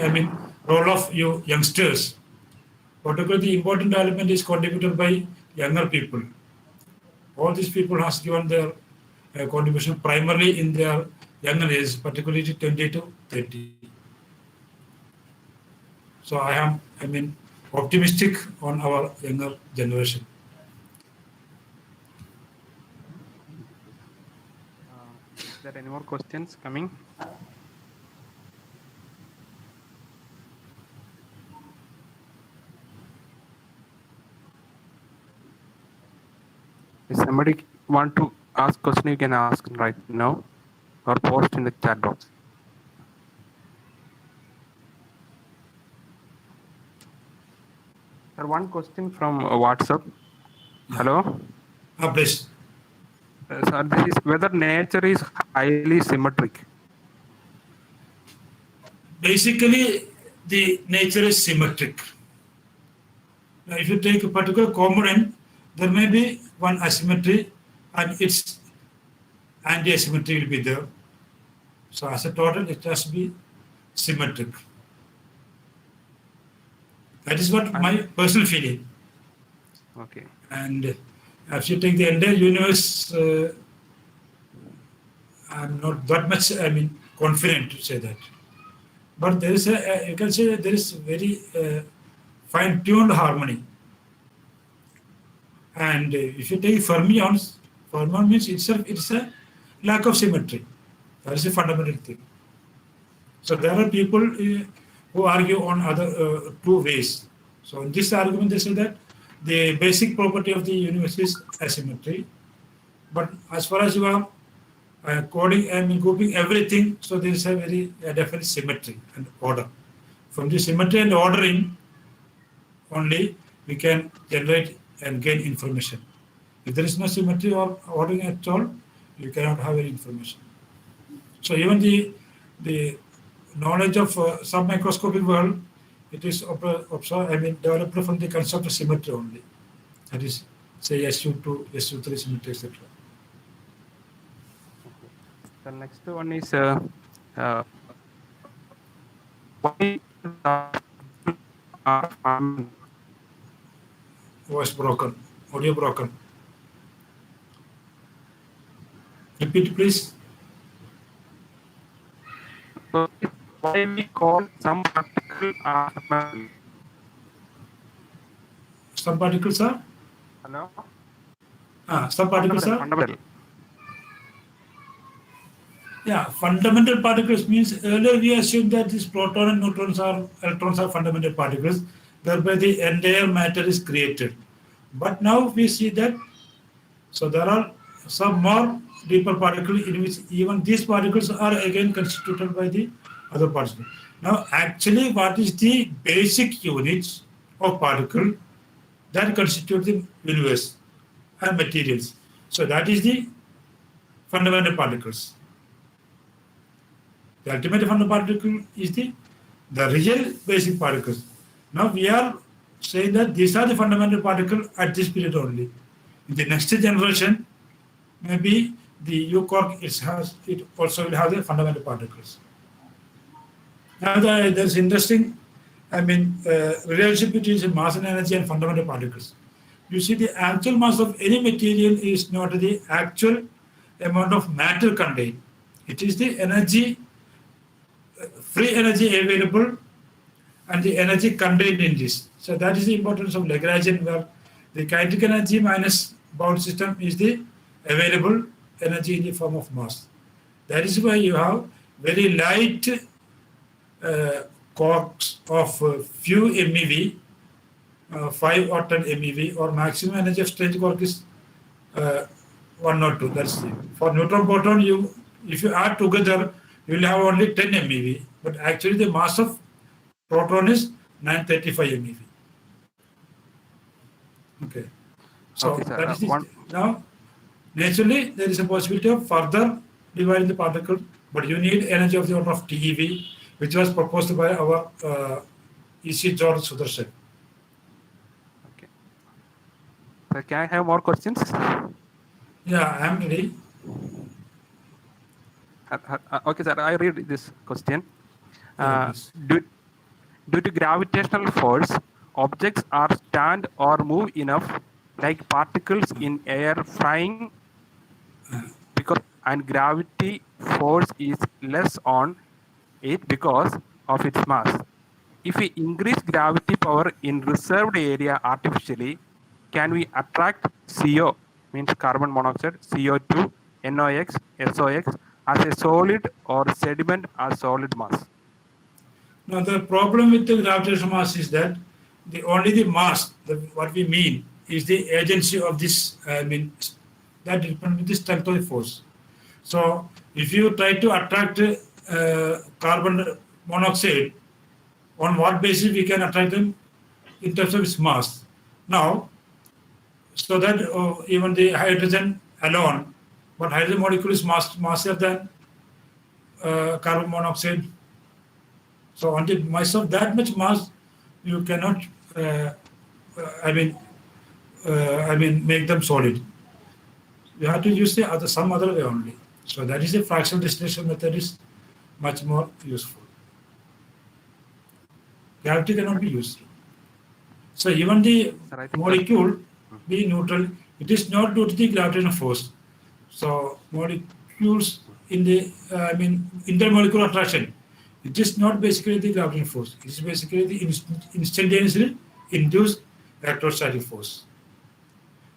Speaker 1: role of you youngsters. Particularly, the important development is contributed by younger people. All these people has given their contribution primarily in their younger age, particularly 20 to 30. So optimistic on our younger generation.
Speaker 6: Is there any more questions coming? If somebody want to ask question, you can ask right now or post in the chat box. Sir, one question from WhatsApp. Hello.
Speaker 1: Please.
Speaker 6: Sir, this is whether nature is highly symmetric.
Speaker 1: Basically, the nature is symmetric. Now, if you take a particular component, there may be one asymmetry and its anti-asymmetry will be there. So as a total, it has to be symmetric. That is what my personal feeling.
Speaker 6: Okay.
Speaker 1: And if you take the entire universe, I'm not that much, confident to say that. But there is you can say that there is very fine-tuned harmony. And if you take fermions, fermion means itself it's a lack of symmetry. That is a fundamental thing. So there are people who argue on other two ways. So in this argument, they say that the basic property of the universe is asymmetry. But as far as you are grouping everything, so there is a very definite symmetry and order. From the symmetry and ordering, only we can generate and gain information. If there is no symmetry or ordering at all, you cannot have any information. So even the knowledge of sub-microscopic world, it is developed from the concept of symmetry only. That is, say SU2, SU3 symmetry, etc.
Speaker 6: The next one is why
Speaker 1: Voice broken, audio broken. Repeat, please.
Speaker 6: why we call some particle are fundamental?
Speaker 1: Some particles are?
Speaker 6: Hello?
Speaker 1: Some particles are?
Speaker 6: Fundamental.
Speaker 1: Yeah, fundamental particles means earlier we assumed that these proton and neutrons are electrons are fundamental particles, thereby the entire matter is created. But now we see that, so there are some more deeper particles in which even these particles are again constituted by the other particles. Now actually what is the basic units of particle that constitute the universe and materials? So that is the fundamental particles. The ultimate fundamental particle is the real basic particles. Now we are saying that these are the fundamental particles at this period only. In the next generation, maybe the U-cork it also will have the fundamental particles. Now there's interesting, relationship between mass and energy and fundamental particles. You see, the actual mass of any material is not the actual amount of matter contained. It is the energy, free energy available and the energy contained in this. So that is the importance of Lagrangian, where the kinetic energy minus bound system is the available energy in the form of mass. That is why you have very light quarks of few MeV, 5 or 10 MeV, or maximum energy of strange quark is 1 or 2. That's it. For neutron proton, if you add together, you will have only 10 MeV, but actually the mass of proton is 935 MeV. Okay. So
Speaker 6: Okay, sir.
Speaker 1: that is the, now naturally there is a possibility of further dividing the particle, but you need energy of the order of TeV, which was proposed by our E.C. George Sudarshan.
Speaker 6: Okay. Sir, can I have more questions?
Speaker 1: Yeah, I'm ready.
Speaker 6: Okay, sir, I read this question.
Speaker 1: Yeah, please.
Speaker 6: Due to gravitational force, objects are stand or move enough, like particles in air flying, because and gravity force is less on it because of its mass. If we increase gravity power in reserved area artificially, can we attract CO, means carbon monoxide, CO2, NOx, SOx, as a solid or sediment as solid mass?
Speaker 1: Now, the problem with the gravitational mass is that only the mass, what we mean, is the agency of this, that depends on the strength of the force. So, if you try to attract carbon monoxide, on what basis we can attract them? In terms of its mass. Now, so that even the hydrogen alone, but hydrogen molecule is massier than carbon monoxide. So on the mass of that much mass, you cannot, make them solid. You have to use some other way only. So that is the fractional distillation method is much more useful. Gravity cannot be used. So even the
Speaker 6: Sir, I think
Speaker 1: molecule be neutral, it is not due to the gravitational force. So molecules in the intermolecular attraction, it is not basically the gravitational force. It is basically the instantaneously induced electrostatic force.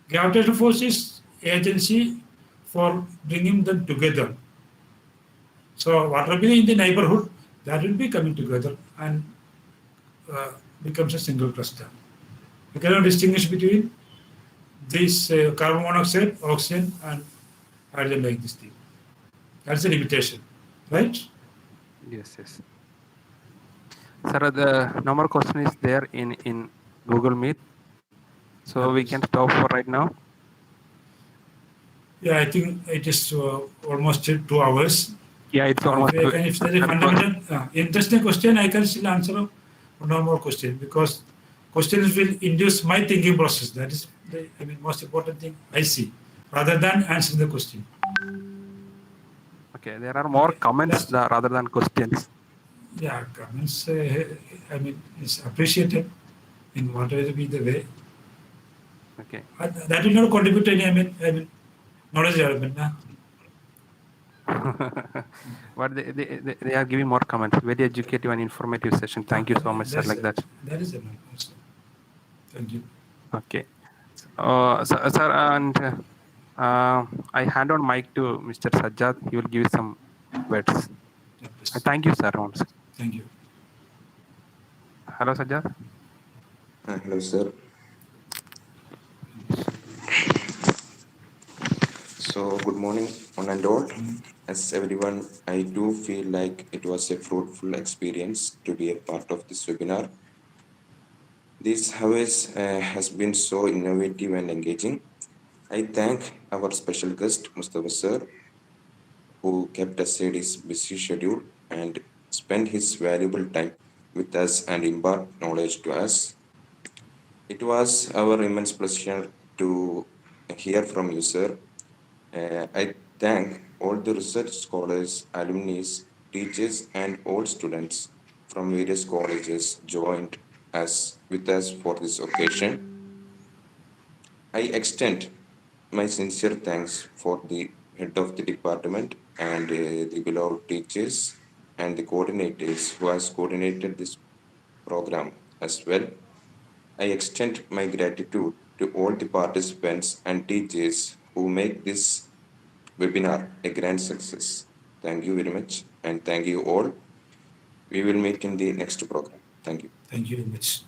Speaker 1: Gravitational force is agency for bringing them together. So what will be in the neighborhood, that will be coming together and becomes a single cluster. You cannot distinguish between this carbon monoxide, oxygen, and hydrogen like this thing. That's the limitation, right?
Speaker 6: Yes. Sir, the normal question is there in Google Meet. So
Speaker 1: Yeah,
Speaker 6: we
Speaker 1: please.
Speaker 6: can stop for right now.
Speaker 1: Yeah, I think it is almost 2 hours.
Speaker 6: Yeah, it's almost.
Speaker 1: If there's a fundamental, interesting question, I can still answer one more question because questions will induce my thinking process. That is the most important thing I see, rather than answering the question.
Speaker 6: Okay, there are more
Speaker 1: Okay,
Speaker 6: comments rather than questions.
Speaker 1: Yeah, comments. Is appreciated in whatever be the way.
Speaker 6: Okay.
Speaker 1: That will not contribute to any. Knowledge development.
Speaker 6: But they are giving more comments. Very educative and informative session. Thank you so much, sir. Like that.
Speaker 1: That is enough. Thank you.
Speaker 6: Okay. Sir, and I hand on mic to Mr. Sajjad. He will give some words.
Speaker 1: Yeah, please.
Speaker 6: Thank you, sir. Once.
Speaker 1: Thank you.
Speaker 6: Hello, Sajjad.
Speaker 3: Hello, sir. So, good morning, one and all. As everyone, I do feel like it was a fruitful experience to be a part of this webinar. This hours has been so innovative and engaging. I thank our special guest, Musthafa sir, who kept aside his busy schedule and spent his valuable time with us and imparted knowledge to us. It was our immense pleasure to hear from you, sir. I thank all the research scholars, alumni, teachers, and all students from various colleges joined us with us for this occasion. I extend my sincere thanks for the head of the department and the beloved teachers and the coordinators who has coordinated this program as well. I extend my gratitude to all the participants and teachers who make this webinar a grand success. Thank you very much and thank you all. We will meet in the next program. Thank you.
Speaker 1: Thank you very much.